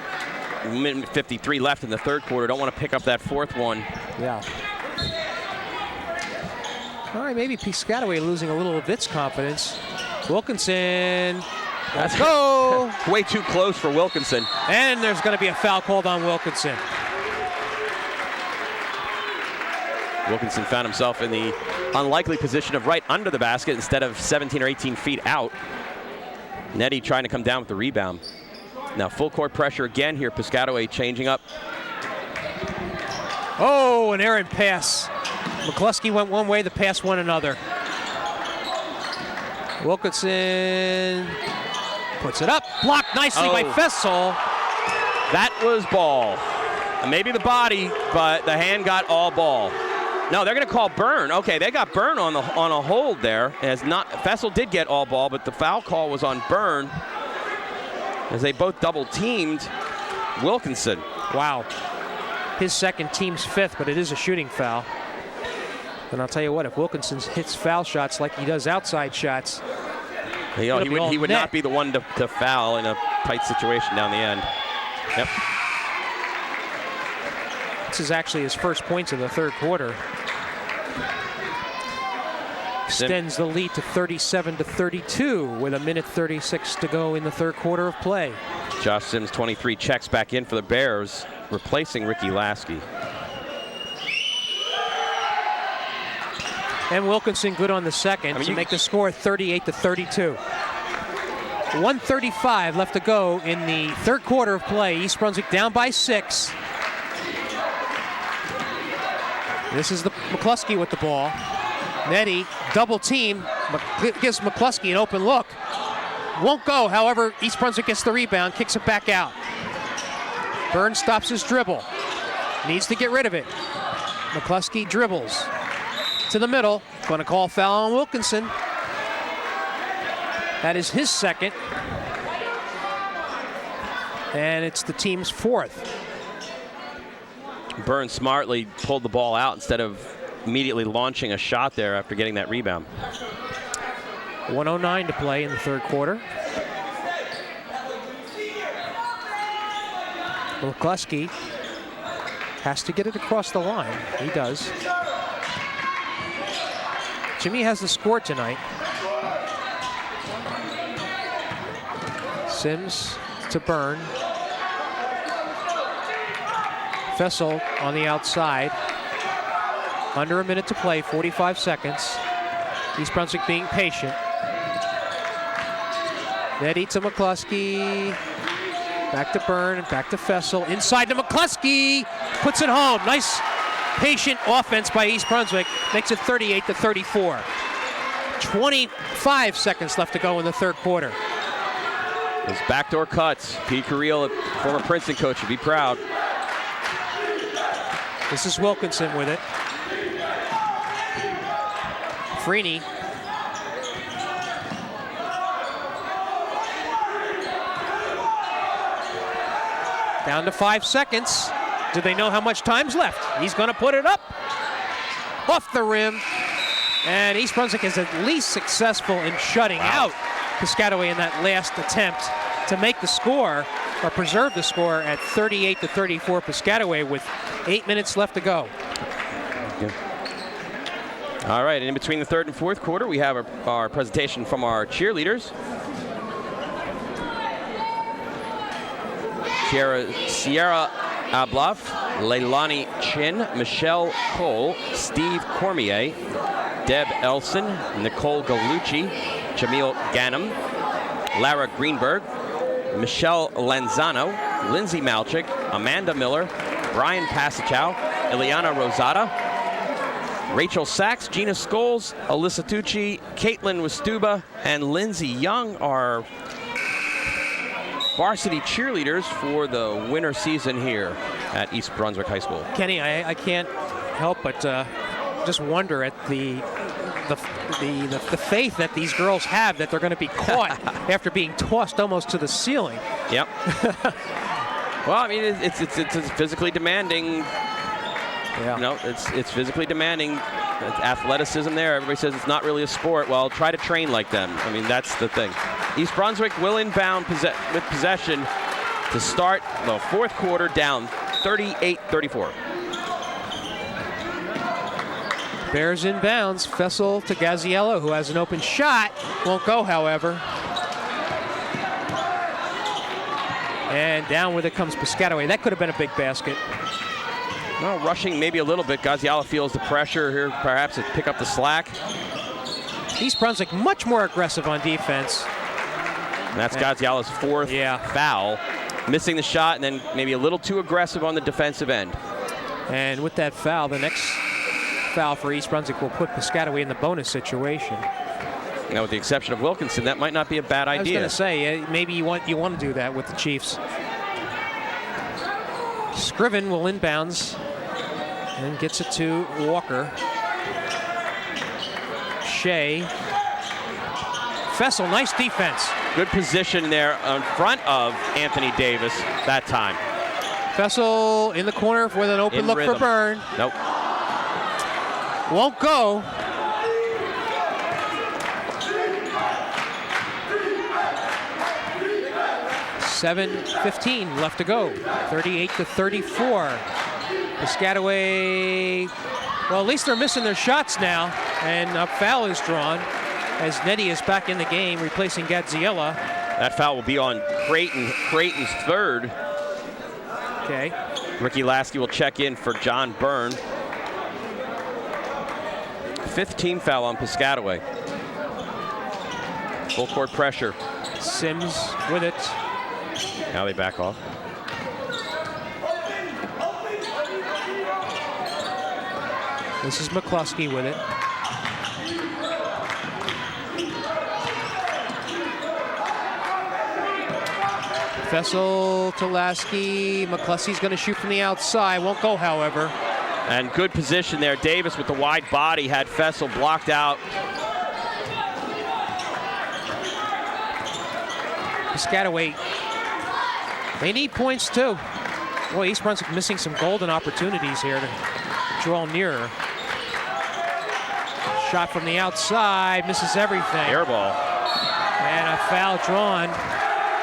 minute 53 left in the third quarter. Don't want to pick up that fourth one. Yeah. All right, maybe Piscataway losing a little of its confidence. Wilkinson, let's go. Way too close for Wilkinson. And there's going to be a foul called on Wilkinson. Wilkinson found himself in the unlikely position of right under the basket instead of 17 or 18 feet out. Netty trying to come down with the rebound. Now full court pressure again here. Piscataway changing up. Oh, an errant pass. McCluskey went one way, the pass went another. Wilkinson puts it up, blocked nicely by Fessel. That was ball. Maybe the body, but the hand got all ball. No, they're going to call Byrne. Okay, they got Byrne on a hold there. As not, Fessel did get all ball, but the foul call was on Byrne as they both double teamed Wilkinson. Wow. His second, team's fifth, but it is a shooting foul. And I'll tell you what, if Wilkinson hits foul shots like he does outside shots, he would not be the one to foul in a tight situation down the end. Yep. This is actually his first points of the third quarter. Extends the lead to 37-32 with a minute 36 to go in the third quarter of play. Josh Sims, 23, checks back in for the Bears, replacing Ricky Lasky. And Wilkinson good on the second to make the score 38-32. 1:35 left to go in the third quarter of play. East Brunswick down by 6. This is the McCluskey with the ball. Netty double team, gives McCluskey an open look. Won't go, however, East Brunswick gets the rebound, kicks it back out. Byrne stops his dribble. Needs to get rid of it. McCluskey dribbles to the middle. Going to call foul on Wilkinson. That is his second. And it's the team's fourth. Byrne smartly pulled the ball out instead of immediately launching a shot there after getting that rebound. 1:09 to play in the third quarter. McCluskey has to get it across the line. He does. Jimmy has the score tonight. Sims to Byrne. Fessel on the outside. Under a minute to play, 45 seconds. East Brunswick being patient. Netty to McCluskey. Back to Byrne, back to Fessel. Inside to McCluskey. Puts it home. Nice patient offense by East Brunswick. Makes it 38-34. 25 seconds left to go in the third quarter. Those backdoor cuts. Pete Carril, former Princeton coach, would be proud. This is Wilkinson with it. Freeney. Down to 5 seconds. Do they know how much time's left? He's going to put it up. Off the rim. And East Brunswick is at least successful in shutting out Piscataway in that last attempt to make the score, or preserve the score at 38-34 Piscataway with 8 minutes left to go. All right, and in between the third and fourth quarter, we have our presentation from our cheerleaders. Sierra Abloff, Leilani Chin, Michelle Cole, Steve Cormier, Deb Elson, Nicole Galucci, Jamil Ganem, Lara Greenberg, Michelle Lanzano, Lindsay Malchik, Amanda Miller, Brian Passachow, Ileana Rosada, Rachel Sachs, Gina Scholes, Alyssa Tucci, Caitlin Westuba, and Lindsay Young are varsity cheerleaders for the winter season here at East Brunswick High School. Kenny, I can't help but just wonder at the faith that these girls have that they're going to be caught after being tossed almost to the ceiling. Yep. Well, I mean, it's physically demanding. Yeah. You know, it's physically demanding. It's athleticism there. Everybody says it's not really a sport. Well, try to train like them. I mean, that's the thing. East Brunswick will inbound with possession to start the fourth quarter, down 38-34. Bears inbounds. Fessel to Gaziello, who has an open shot. Won't go, however. And down with it comes Piscataway. That could have been a big basket. Well, rushing maybe a little bit. Gaziello feels the pressure here, perhaps to pick up the slack. East Brunswick much more aggressive on defense. And that's Gaziello's fourth foul. Missing the shot and then maybe a little too aggressive on the defensive end. And with that foul, the next foul for East Brunswick will put Piscataway in the bonus situation. Now, with the exception of Wilkinson, that might not be a bad idea. I was going to say, maybe you want to do that with the Chiefs. Scriven will inbounds and gets it to Walker. Shea. Fessel, nice defense. Good position there in front of Anthony Davis that time. Fessel in the corner with an open look for Byrne. Nope. Won't go. .7:15 left to go. 38-34. Piscataway, well, at least they're missing their shots now. And a foul is drawn as Nettie is back in the game, replacing Gaziella. That foul will be on Creighton. Creighton's third. Okay. Ricky Lasky will check in for John Byrne. 15 foul on Piscataway. Full court pressure. Sims with it. Now they back off. This is McCluskey with it. Fessel to Lasky. McCluskey's going to shoot from the outside. Won't go, however. And good position there. Davis with the wide body had Fessel blocked out. Piscataway, they need points too. Boy, East Brunswick missing some golden opportunities here to draw nearer. Shot from the outside, misses everything. Air ball. And a foul drawn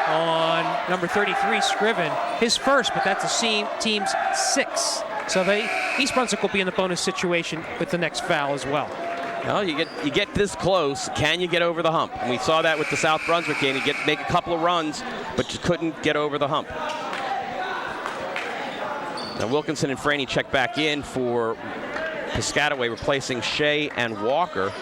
on number 33, Scriven. His first, but that's the team's sixth. So East Brunswick will be in the bonus situation with the next foul as well. Well, you get this close. Can you get over the hump? And we saw that with the South Brunswick game. You make a couple of runs, but you couldn't get over the hump. Now Wilkinson and Franey check back in for Piscataway, replacing Shea and Walker.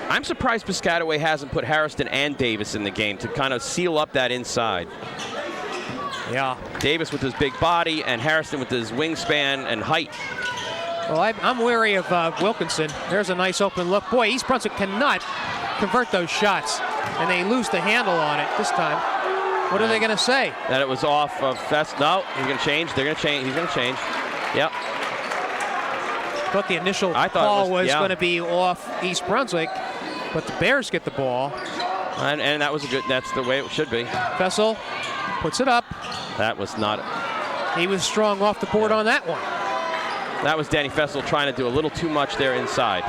I'm surprised Piscataway hasn't put Harrison and Davis in the game to kind of seal up that inside. Yeah. Davis with his big body and Harrison with his wingspan and height. Well, I'm wary of Wilkinson. There's a nice open look. Boy, East Brunswick cannot convert those shots, and they lose the handle on it this time. What are they going to say? That it was off of Fest. No, he's going to change. They're going to change. He's going to change. Yep. Thought the initial call was going to be off East Brunswick, but the Bears get the ball. And that was a good, that's the way it should be. Fessel puts it up. That was not. He was strong off the board on that one. That was Danny Fessel trying to do a little too much there inside.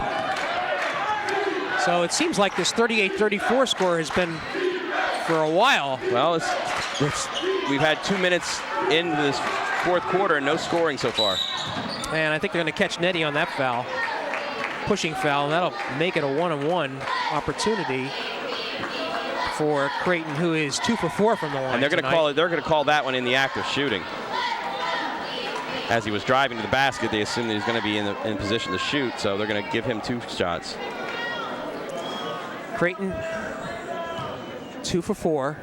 So it seems like this 38-34 score has been for a while. Well, we've had 2 minutes in this fourth quarter and no scoring so far. And I think they're going to catch Nettie on that foul. Pushing foul, and that'll make it a one-on-one opportunity for Creighton, who is 2 for 4 from the line. And they're going to call it. They're going to call that one in the act of shooting. As he was driving to the basket, they assumed that he's going to be in position to shoot, so they're going to give him 2 shots. Creighton 2 for 4.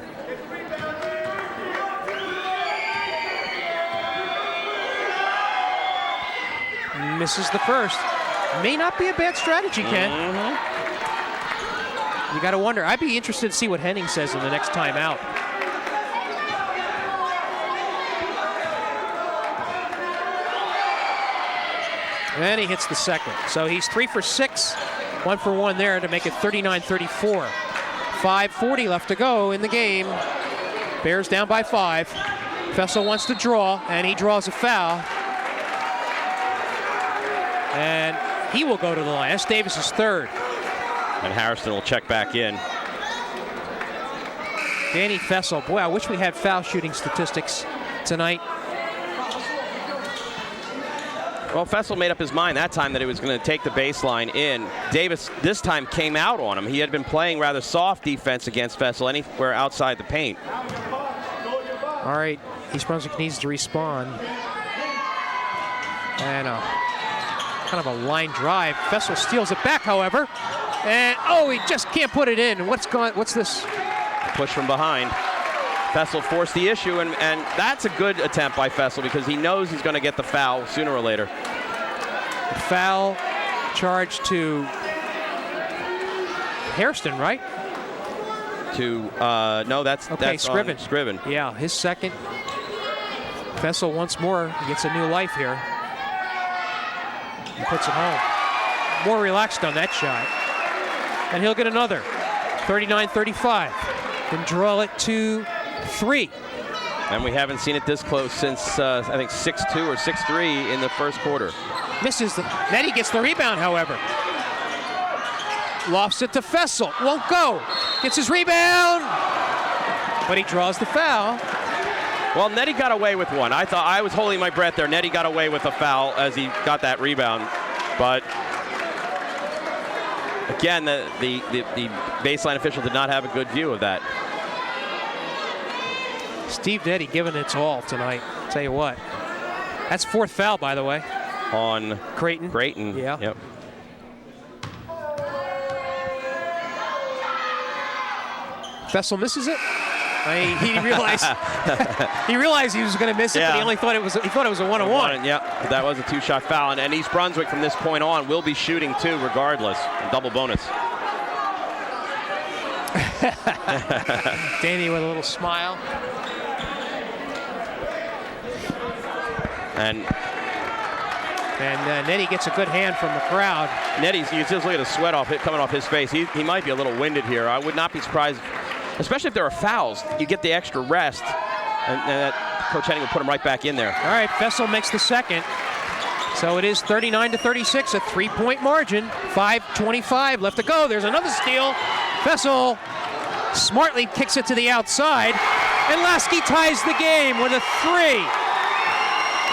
Misses the first. May not be a bad strategy, Ken. You got to wonder. I'd be interested to see what Henning says in the next timeout. And he hits the second. So he's 3 for 6, 1 for 1 there to make it 39-34. 5:40 left to go in the game. Bears down by 5. Fessel wants to draw, and he draws a foul. And he will go to the line. That's Davis's third. And Harrison will check back in. Danny Fessel. Boy, I wish we had foul shooting statistics tonight. Well, Fessel made up his mind that time that he was going to take the baseline in. Davis this time came out on him. He had been playing rather soft defense against Fessel, anywhere outside the paint. All right, East Brunswick needs to respond. And kind of a line drive. Fessel steals it back, however. And, oh, he just can't put it in. What's this? Push from behind. Fessel forced the issue, and that's a good attempt by Fessel because he knows he's going to get the foul sooner or later. The foul charge to Hairston, right? No, that's Scriven. Scriven. Yeah, his second. Fessel once more gets a new life here. He puts it home. More relaxed on that shot. And he'll get another. 39-35. Can draw it to 3. And we haven't seen it this close since, I think, 6-2 or 6-3 in the first quarter. Misses. Nettie gets the rebound, however. Lofts it to Fessel. Won't go. Gets his rebound. But he draws the foul. Well, Nettie got away with one. I thought I was holding my breath there. Nettie got away with a foul as he got that rebound. But again, the baseline official did not have a good view of that. Steve Nettie giving its all tonight. Tell you what. That's 4th foul, by the way. On Creighton. Yeah. Yep. Fessel misses it. He realized he was going to miss it, but he only thought it was a one-on-one. Yeah, that was a 2-shot foul, and East Brunswick from this point on will be shooting 2 regardless. Double bonus. Danny with a little smile. And Nettie gets a good hand from the crowd. Nettie, you just look at the sweat coming off his face. He might be a little winded here. I would not be surprised, especially if there are fouls. You get the extra rest, and Coach Henning will put him right back in there. All right, Fessel makes the second. So it is 39-36, a 3-point margin. 5:25 left to go. There's another steal. Fessel smartly kicks it to the outside, and Lasky ties the game with a 3.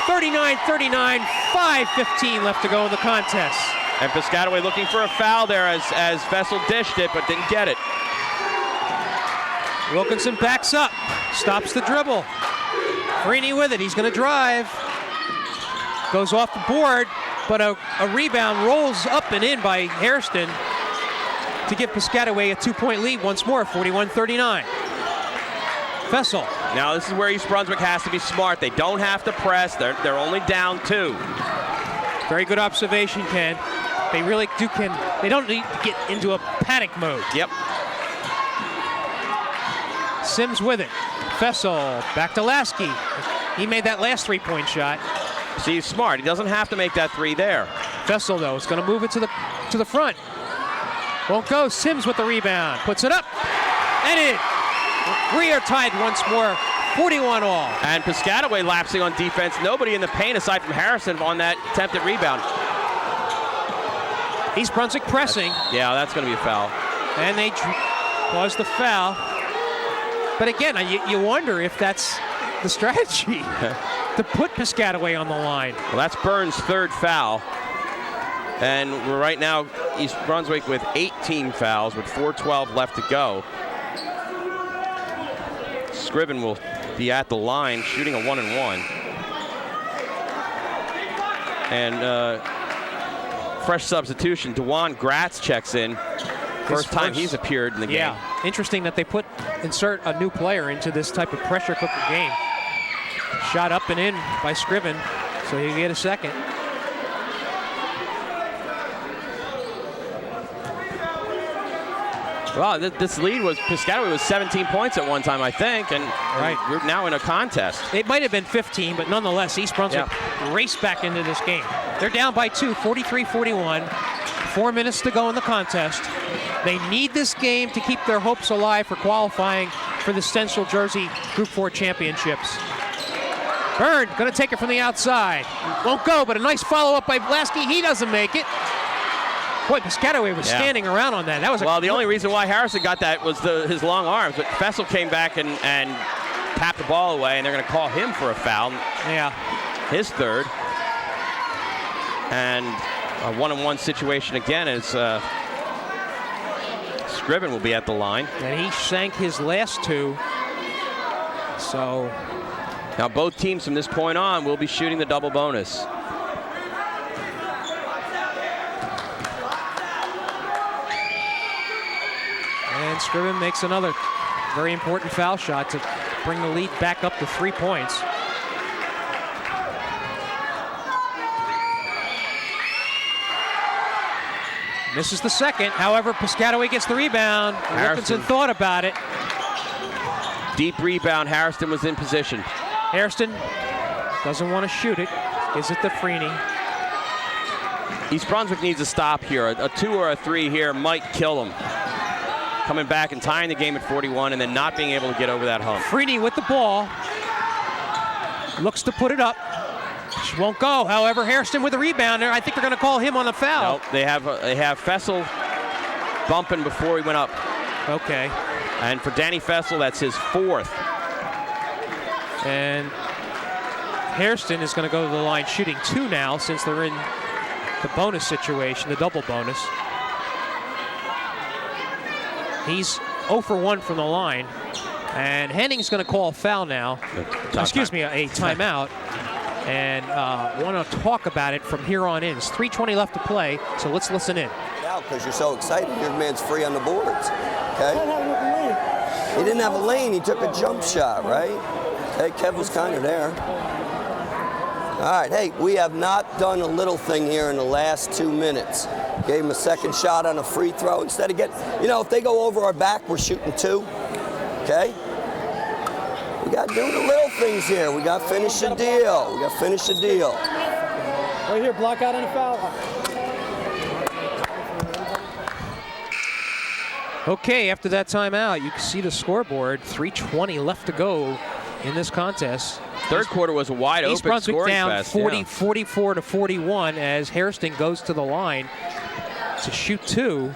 39-39, 5:15 left to go in the contest. And Piscataway looking for a foul there as Fessel dished it, but didn't get it. Wilkinson backs up, stops the dribble. Freeney with it, he's going to drive. Goes off the board, but a rebound rolls up and in by Hairston to give Piscataway a 2-point lead once more, 41-39. Fessel. Now this is where East Brunswick has to be smart. They don't have to press. They're only down 2. Very good observation, Ken. They really do they don't need to get into a panic mode. Yep. Sims with it. Fessel back to Lasky. He made that last 3-point shot. See, he's smart. He doesn't have to make that 3 there. Fessel, though, is going to move it to the front. Won't go. Sims with the rebound. Puts it up. And in. We are tied once more. 41 all. And Piscataway lapsing on defense. Nobody in the paint aside from Harrison on that attempted rebound. East Brunswick pressing. That's going to be a foul. And they cause the foul. But again, you wonder if that's the strategy to put Piscataway on the line. Well, that's Burns' 3rd foul. And we're right now East Brunswick with 18 fouls with 4:12 left to go. Scriven will be at the line shooting a 1-and-1. And fresh substitution, DeJuan Gratz checks in. First time he's appeared in the game. Yeah, interesting that they insert a new player into this type of pressure cooker game. Shot up and in by Scriven, so you get a second. Well, this lead was, Piscataway was 17 points at one time, I think, and we're now in a contest. It might have been 15, but nonetheless, East Brunswick raced back into this game. They're down by 2, 43-41. 4 minutes to go in the contest. They need this game to keep their hopes alive for qualifying for the Central Jersey Group 4 Championships. Byrne going to take it from the outside. Won't go, but a nice follow-up by Blasky. He doesn't make it. Boy, Piscataway was standing around on that. That was the only reason why Harrison got that was his long arms, but Fessel came back and tapped the ball away, and they're going to call him for a foul. Yeah. His third. And a one-on-one situation again as Scriven will be at the line. And he sank his last 2. So now both teams from this point on will be shooting the double bonus. And Scriven makes another very important foul shot to bring the lead back up to 3 points. Misses the second. However, Piscataway gets the rebound. Wilkinson thought about it. Deep rebound. Harrison was in position. Hairston doesn't want to shoot it. Gives it to Freeney. East Brunswick needs a stop here. A 2 or a 3 here might kill them. Coming back and tying the game at 41 and then not being able to get over that hump. Freeney with the ball. Looks to put it up. Won't go. However, Hairston with the rebound there. I think they're going to call him on the foul. Nope, they have Fessel bumping before he went up. Okay. And for Danny Fessel, that's his 4th. And Hairston is going to go to the line shooting 2 now since they're in the bonus situation, the double bonus. He's 0 for 1 from the line. And Henning's going to call a foul now. Excuse me, a timeout. And want to talk about it from here on in. It's 3:20 left to play, so let's listen in. Now, because you're so excited, your man's free on the boards. Okay? He didn't have a lane. He took a jump shot, right? Okay, Kev was kind of there. All right, hey, we have not done a little thing here in the last 2 minutes. Gave him a second shot on a free throw. Instead of getting, if they go over our back, we're shooting 2. Okay? We got to do the little things here. We got to finish the deal. We got to finish the deal. Right here, block out on the foul. Okay, after that timeout, you can see the scoreboard. 3:20 left to go in this contest. Third quarter was a wide East open Brunswick scoring down fest. 44 to 41 as Hairston goes to the line to shoot 2.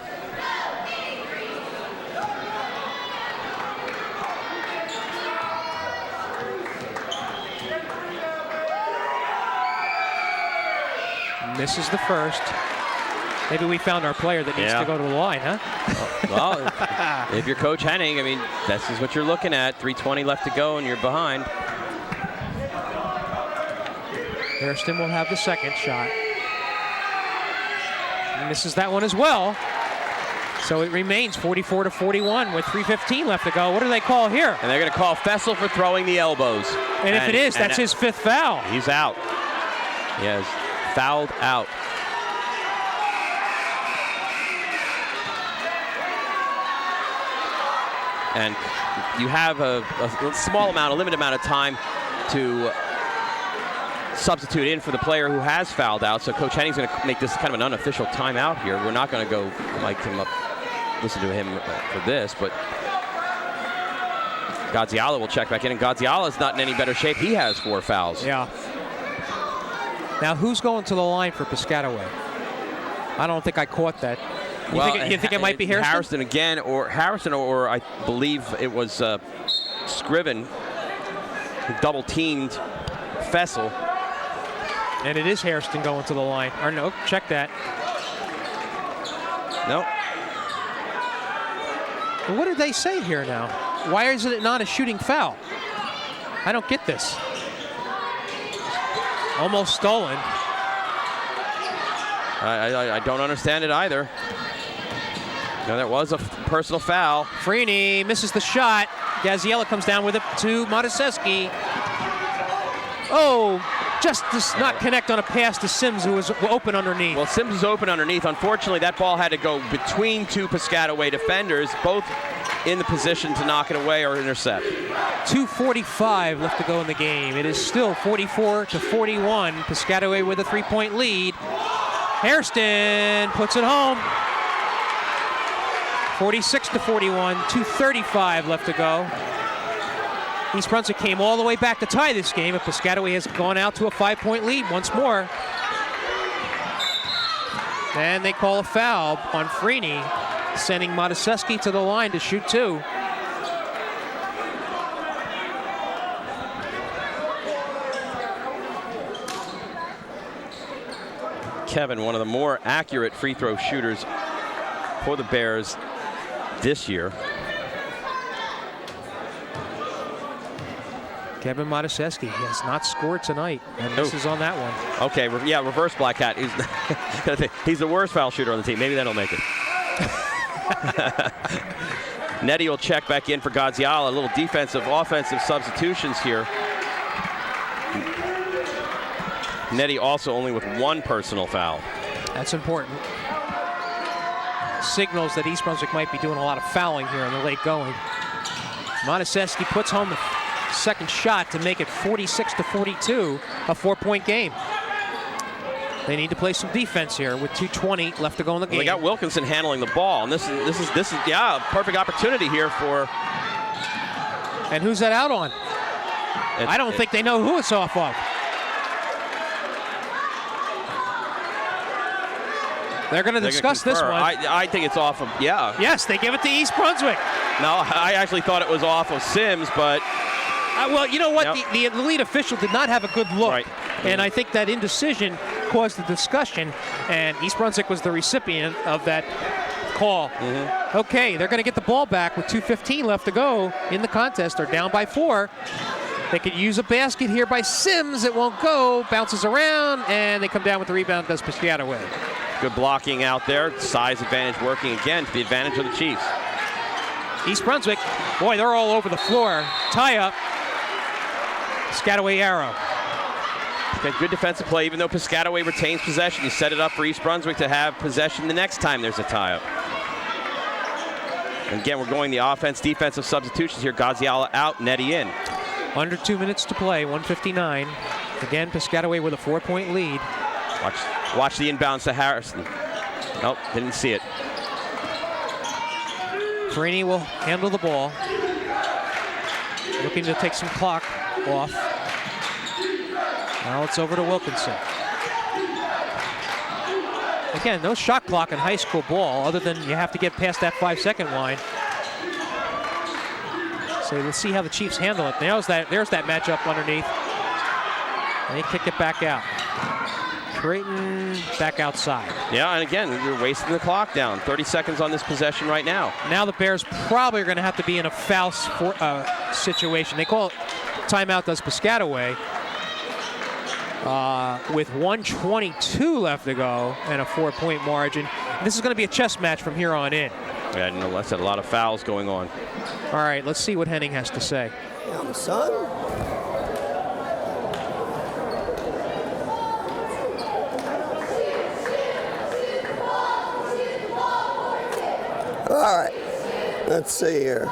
Misses the first. Maybe we found our player that needs to go to the line, huh? Well, if you're Coach Henning, I mean, this is what you're looking at. 3:20 left to go and you're behind. Hairston will have the second shot. He misses that one as well. So it remains 44 to 41 with 3:15 left to go. What do they call here? And they're going to call Fessel for throwing the elbows. And if it is, that's his 5th foul. He's out. He has fouled out. And you have a small amount, a limited amount of time to substitute in for the player who has fouled out. So Coach Henning's going to make this kind of an unofficial timeout here. We're not going to go mic him up, listen to him for this, but Gaziala will check back in, and Gaziala's not in any better shape. He has 4 fouls. Yeah. Now, who's going to the line for Piscataway? I don't think I caught that. You think it might be Hairston? Harrison again, or I believe it was Scriven who double-teamed Fessel. And it is Hairston going to the line. Or no, check that. No. What did they say here now? Why is it not a shooting foul? I don't get this. Almost stolen. I don't understand it either. Now, there was a personal foul. Freeney misses the shot. Gaziella comes down with it to Mataseski. Oh, just does not connect on a pass to Sims, who was open underneath. Well, Sims is open underneath. Unfortunately, that ball had to go between two Piscataway defenders, both in the position to knock it away or intercept. 2:45 left to go in the game. It is still 44-41. Piscataway with a 3-point lead. Hairston puts it home. 46-41, 2:35 left to go. East Brunswick came all the way back to tie this game, but Piscataway has gone out to a 5-point lead once more. And they call a foul on Freeney, sending Mataseski to the line to shoot 2. Kevin, one of the more accurate free throw shooters for the Bears this year. Kevin Mataseski has not scored tonight, and this is on that one. Okay, yeah, reverse Black Hat. He's the worst foul shooter on the team. Maybe that'll make it. Nettie will check back in for Gaziala. A little defensive, offensive substitutions here. Nettie also only with 1 personal foul. That's important. Signals that East Brunswick might be doing a lot of fouling here in the late going. Mataseski puts home the second shot to make it 46-42, a 4-point game. They need to play some defense here with 2:20 left to go in the game. Well, they got Wilkinson handling the ball, and this is yeah, a perfect opportunity here for. And who's that out on? I don't think they know who it's off of. They're going to discuss this one. I think it's off of, yeah. Yes, they give it to East Brunswick. No, I actually thought it was off of Sims, but. Well, you know what? Yep. The lead official did not have a good look. Right. And I think that indecision caused the discussion, and East Brunswick was the recipient of that call. Okay, they're going to get the ball back with 2:15 left to go in the contest. They're down by 4. They could use a basket here by Sims. It won't go. Bounces around, and they come down with the rebound. Does Piscataway. Good blocking out there. Size advantage working again to the advantage of the Chiefs. East Brunswick, boy, they're all over the floor. Tie up. Piscataway arrow. Good defensive play, even though Piscataway retains possession. You set it up for East Brunswick to have possession the next time there's a tie-up. And again, we're going the offense-defensive substitutions here. Gaziala out, Nettie in. Under 2 minutes to play, 1:59. Again, Piscataway with a 4-point lead. Watch the inbounds to Harrison. Nope, didn't see it. Freeney will handle the ball. Looking to take some clock off. Now it's over to Wilkinson. Again, no shot clock in high school ball, other than you have to get past that 5-second line. So let's see how the Chiefs handle it. There's that matchup underneath. And they kick it back out. Creighton back outside. Yeah, and again, you're wasting the clock down. 30 seconds on this possession right now. Now the Bears probably are going to have to be in a foul situation. They call it timeout, does Piscataway. With 1:22 left to go and a 4-point margin. This is going to be a chess match from here on in. Yeah, I know, that's a lot of fouls going on. All right, let's see what Henning has to say. Damn, son. All right, let's see here.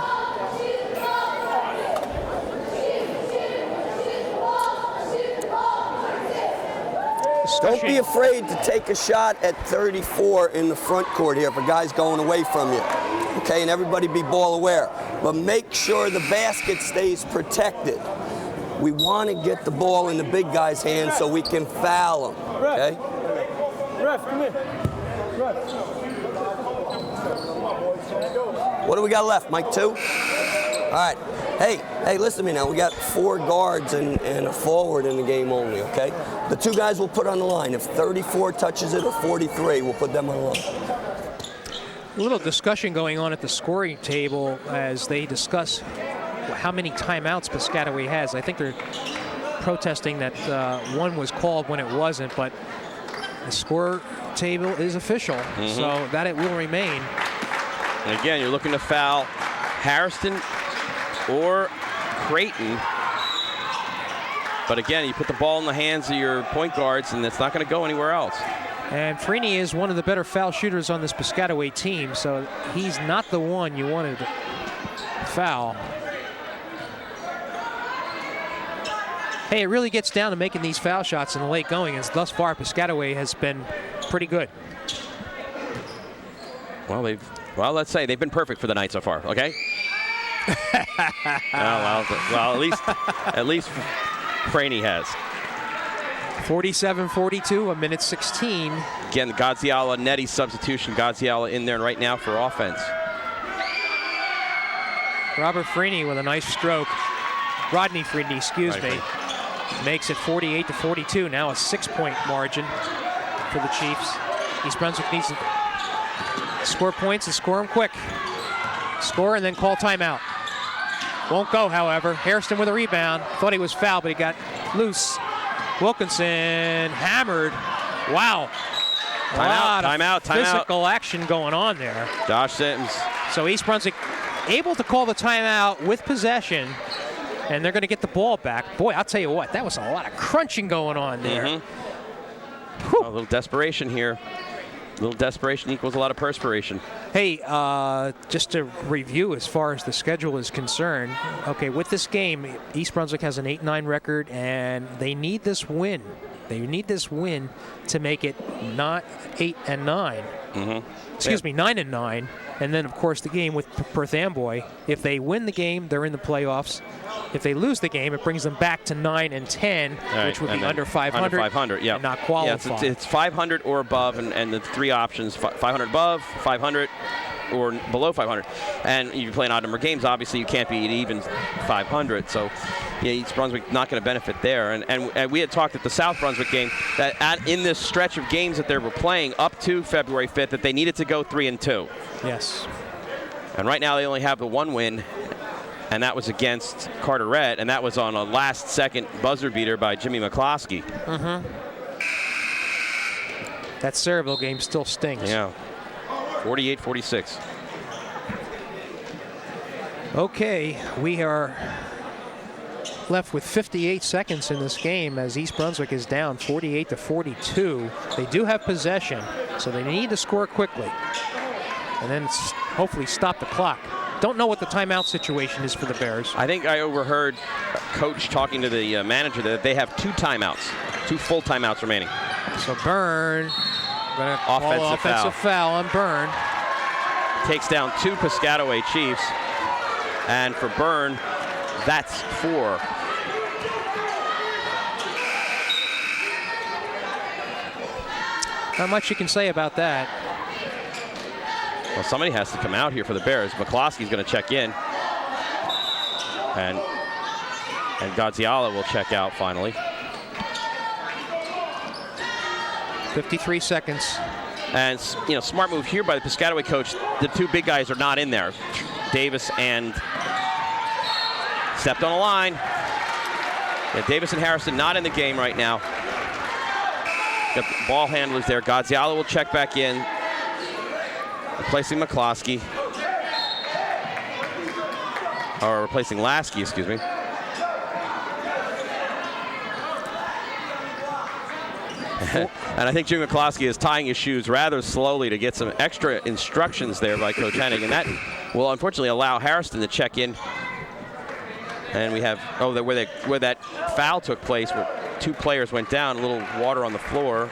Don't be afraid to take a shot at 34 in the front court here if a guy's going away from you. Okay, and everybody be ball aware. But make sure the basket stays protected. We want to get the ball in the big guy's hands so we can foul him. Okay? Ref, come here. Ref. What do we got left, Mike? 2? All right. Hey, listen to me now. We got 4 guards and a forward in the game only, okay? The 2 guys we'll put on the line. If 34 touches it or 43, we'll put them on the line. A little discussion going on at the scoring table as they discuss how many timeouts Piscataway has. I think they're protesting that one was called when it wasn't, but the score table is official, so that it will remain. And again, you're looking to foul Harrison or Creighton. But again, you put the ball in the hands of your point guards, and it's not going to go anywhere else. And Freeney is one of the better foul shooters on this Piscataway team, so he's not the one you wanted to foul. Hey, it really gets down to making these foul shots in the late going, as thus far Piscataway has been pretty good. Well, let's say they've been perfect for the night so far. Okay. well, at least Freeney has. 47-42, a minute 16. Again, the Gaziala Nettie substitution. Gaziala in there right now for offense. Robert Freeney with a nice stroke. Rodney Freeney, excuse me. Makes it 48-42. Now a 6-point margin for the Chiefs. East Brunswick needs to score points and score them quick. Score and then call timeout. Won't go, however. Hairston with a rebound. Thought he was fouled, but he got loose. Wilkinson hammered. Wow. Timeout. Physical action going on there. Josh Sims. So East Brunswick able to call the timeout with possession, and they're going to get the ball back. Boy, I'll tell you what, that was a lot of crunching going on there. A little desperation here. A little desperation equals a lot of perspiration. Hey, just to review as far as the schedule is concerned, okay, with this game, East Brunswick has an 8-9 record, and they need this win. They need this win to make it not 8-9. Excuse me, 9-9. And then, of course, the game with Perth Amboy. If they win the game, they're in the playoffs. If they lose the game, it brings them back to 9-10, which would be under 500. Under 500, yeah. And not qualify. Yeah, it's 500 or above, and the three options: 500 above, 500, or below 500. And if you're playing odd number games, obviously you can't be at even 500. So, yeah, East Brunswick not going to benefit there. And we had talked at the South Brunswick game that in this stretch of games that they were playing up to February 5th, that they needed to go 3-2. Yes. And right now they only have the one win, and that was against Carteret, and that was on a last-second buzzer beater by Jimmy McCloskey. That Saroka game still stings. Yeah. 48-46. Okay, we are left with 58 seconds in this game as East Brunswick is down 48-42. They do have possession, so they need to score quickly and then hopefully stop the clock. Don't know what the timeout situation is for the Bears. I think I overheard Coach talking to the manager that they have 2 timeouts, 2 full timeouts remaining. So Byrne, going to call offensive foul on Byrne. Takes down 2 Piscataway Chiefs, and for Byrne, that's 4. Not much you can say about that. Well, somebody has to come out here for the Bears. McCloskey's going to check in, and Gaziala will check out finally. 53 seconds. And, smart move here by the Piscataway coach. The 2 big guys are not in there. Davis and stepped on a line. Yeah, Davis and Harrison not in the game right now. The ball handlers there. Gaziala will check back in, replacing McCloskey. Or replacing Lasky, excuse me. And I think Jimmy McCloskey is tying his shoes rather slowly to get some extra instructions there by Coach Hennig, and that will unfortunately allow Harrison to check in. And we have where that foul took place, where 2 players went down, a little water on the floor.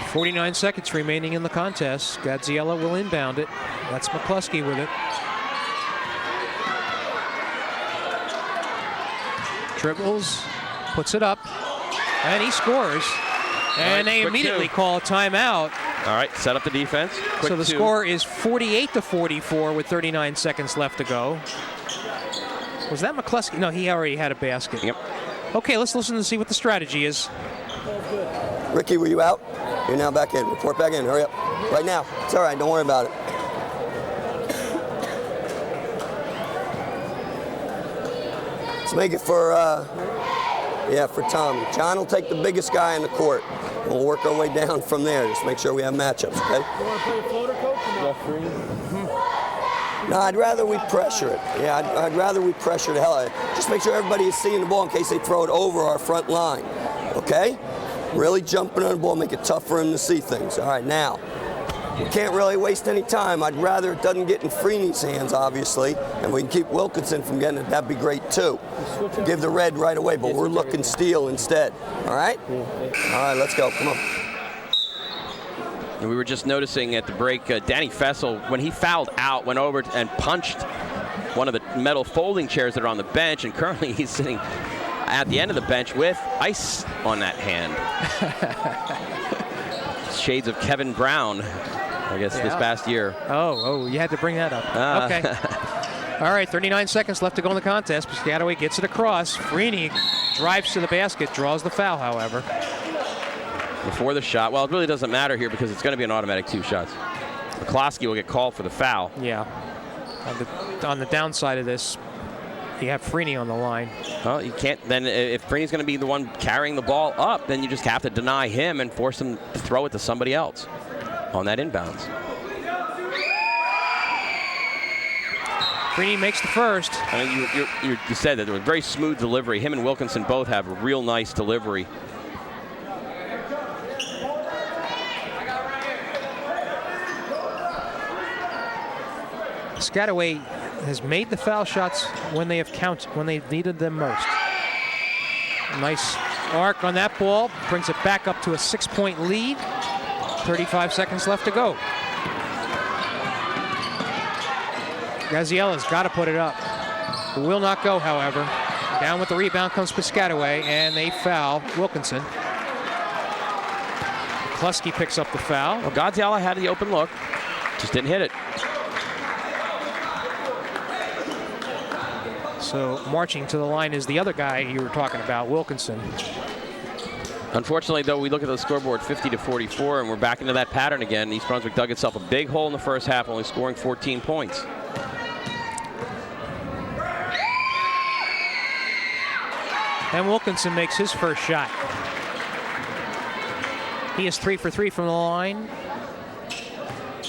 49 seconds remaining in the contest. Gaziella will inbound it. That's McCluskey with it. Dribbles, puts it up, and he scores. And they immediately call a timeout. All right, set up the defense. So the score is 48-44 with 39 seconds left to go. Was that McCluskey? No, he already had a basket. Yep. Okay, let's listen and see what the strategy is. Ricky, were you out? You're now back in. Report back in. Hurry up. Right now. It's all right. Don't worry about it. Let's make it for Tommy. John will take the biggest guy in the court. We'll work our way down from there. Just make sure we have matchups, okay? You want to play a floater, coach? No, I'd rather we pressure it. Yeah, I'd rather we pressure the hell out of it. Just make sure everybody is seeing the ball in case they throw it over our front line, okay? Really jumping on the ball, make it tough for him to see things. All right, now, we can't really waste any time. I'd rather it doesn't get in Freeney's hands, obviously, and we can keep Wilkinson from getting it. That'd be great, too. Give the red right away, but we're looking steal instead. All right? All right, let's go. Come on. And we were just noticing at the break, Danny Fessel, when he fouled out, went over and punched one of the metal folding chairs that are on the bench, and currently he's sitting at the end of the bench with ice on that hand. Shades of Kevin Brown, I guess, this past year. Oh, you had to bring that up. Okay. All right, 39 seconds left to go in the contest. Piscataway gets it across. Freeney drives to the basket, draws the foul, however. Before the shot, well, it really doesn't matter here because it's going to be an automatic 2 shots. McCloskey will get called for the foul. Yeah. On the downside of this, you have Freeney on the line. Well, you can't. Then if Freeney's going to be the one carrying the ball up, then you just have to deny him and force him to throw it to somebody else on that inbounds. Freeney makes the first. I mean, you said that there was very smooth delivery. Him and Wilkinson both have a real nice delivery. Piscataway has made the foul shots when they have counted, when they've needed them most. Nice arc on that ball, brings it back up to a 6-point lead. 35 seconds left to go. Graziella's got to put it up. It will not go, however. Down with the rebound comes Piscataway, and they foul Wilkinson. Kluski picks up the foul. Well, Graziella had the open look, just didn't hit it. So marching to the line is the other guy you were talking about, Wilkinson. Unfortunately, though, we look at the scoreboard 50-44, and we're back into that pattern again. East Brunswick dug itself a big hole in the first half, only scoring 14 points. And Wilkinson makes his first shot. He is 3 for 3 from the line,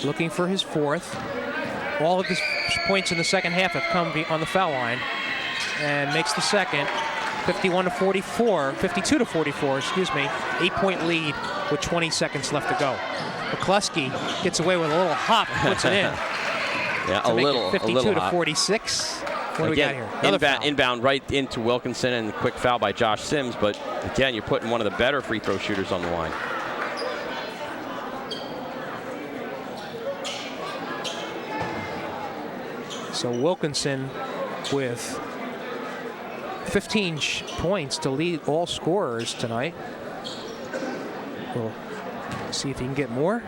looking for his 4th. All of his points in the second half have come on the foul line, and makes the second. 52-44, excuse me. 8-point lead with 20 seconds left to go. McCluskey gets away with a little hop, puts it in. Yeah, a little 52-46. What do we got here? Inbound right into Wilkinson, and a quick foul by Josh Sims. But again, you're putting one of the better free throw shooters on the line. So Wilkinson with 15 points to lead all scorers tonight. We'll see if he can get more.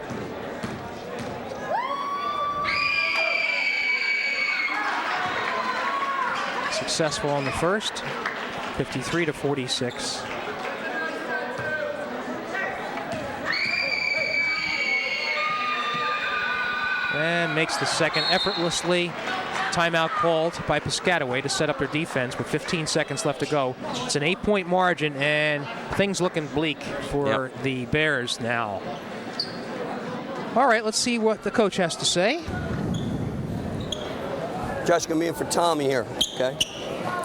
Successful on the first, 53-46. And makes the second effortlessly. Timeout called by Piscataway to set up their defense with 15 seconds left to go. It's an 8-point margin, and things looking bleak for the Bears now. All right, let's see what the coach has to say. Josh going to be in for Tommy here, okay?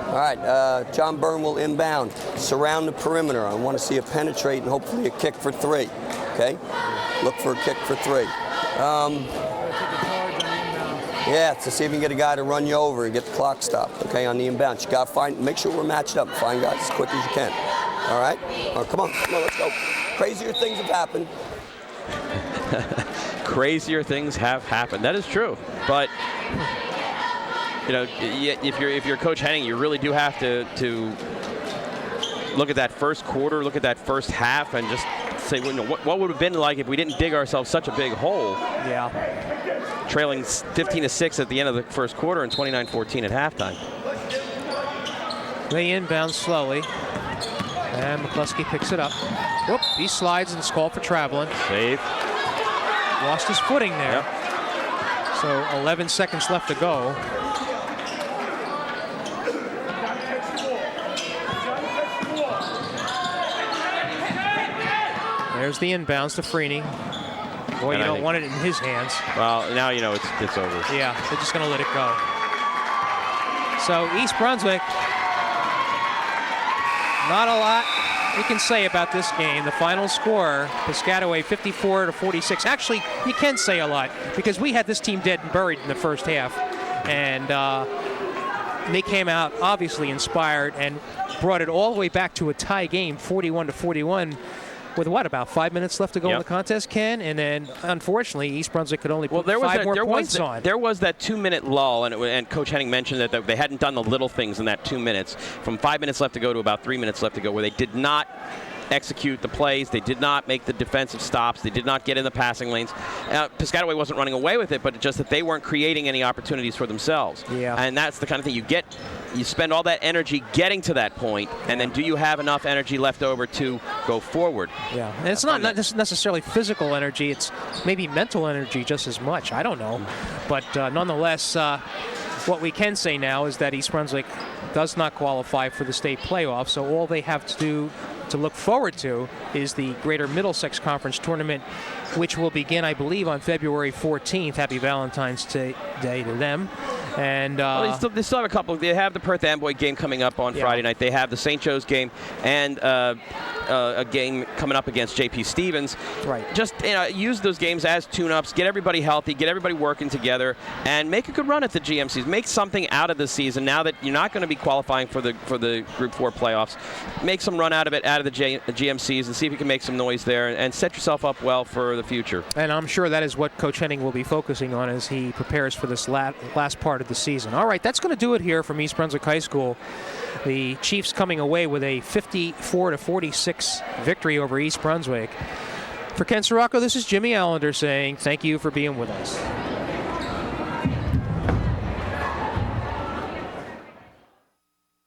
All right, John Byrne will inbound. Surround the perimeter. I want to see a penetrate and hopefully a kick for 3, okay? Look for a kick for 3. Yeah, to see if you can get a guy to run you over and get the clock stopped, okay, on the inbound. You got to make sure we're matched up. Find guys as quick as you can. All right? Come on, let's go. Crazier things have happened. Crazier things have happened. That is true. But, you know, if you're Coach Henning, you really do have to look at that first quarter, look at that first half, and just say, well, you know, what would have been like if we didn't dig ourselves such a big hole? Yeah. Trailing 15-6 at the end of the first quarter and 29-14 at halftime. They inbound slowly, and McCluskey picks it up. Whoop, he slides and is called for traveling. Save. Lost his footing there. Yep. So 11 seconds left to go. There's the inbounds to Freeney. Boy, And you I don't think- want it in his hands. Well, now you know it's over. Yeah, they're just going to let it go. So East Brunswick, not a lot we can say about this game. The final score, Piscataway 54-46. Actually, you can say a lot because we had this team dead and buried in the first half. And they came out obviously inspired and brought it all the way back to a tie game, 41-41. With what, about 5 minutes left to go in the contest, Ken? And then, unfortunately, East Brunswick could only put 5 more points on. There was that 2-minute lull, and Coach Henning mentioned that they hadn't done the little things in that 2 minutes. From 5 minutes left to go to about 3 minutes left to go, where they did not execute the plays. They did not make the defensive stops. They did not get in the passing lanes. Piscataway wasn't running away with it, but just that they weren't creating any opportunities for themselves. Yeah. And that's the kind of thing you get. You spend all that energy getting to that point, and then do you have enough energy left over to go forward? Yeah, and it's not necessarily physical energy. It's maybe mental energy just as much. I don't know. But nonetheless, what we can say now is that East Brunswick does not qualify for the state playoffs, so all they have to do to look forward to is the Greater Middlesex Conference Tournament, which will begin, I believe, on February 14th. Happy Valentine's Day to them. And well, they still have a couple. They have the Perth Amboy game coming up on Friday night. They have the St. Joe's game and a game coming up against J.P. Stevens. Right. Just use those games as tune-ups. Get everybody healthy. Get everybody working together, and make a good run at the GMCs. Make something out of the season. Now that you're not going to be qualifying for the Group 4 playoffs, make some run out of it, out of the GMCs, and see if you can make some noise there, and set yourself up well for the future. And I'm sure that is what Coach Henning will be focusing on as he prepares for this last part of the season. All right, that's going to do it here from East Brunswick High School. The Chiefs coming away with a 54-46 victory over East Brunswick. For Ken Saroka, this is Jimmy Allinder saying thank you for being with us.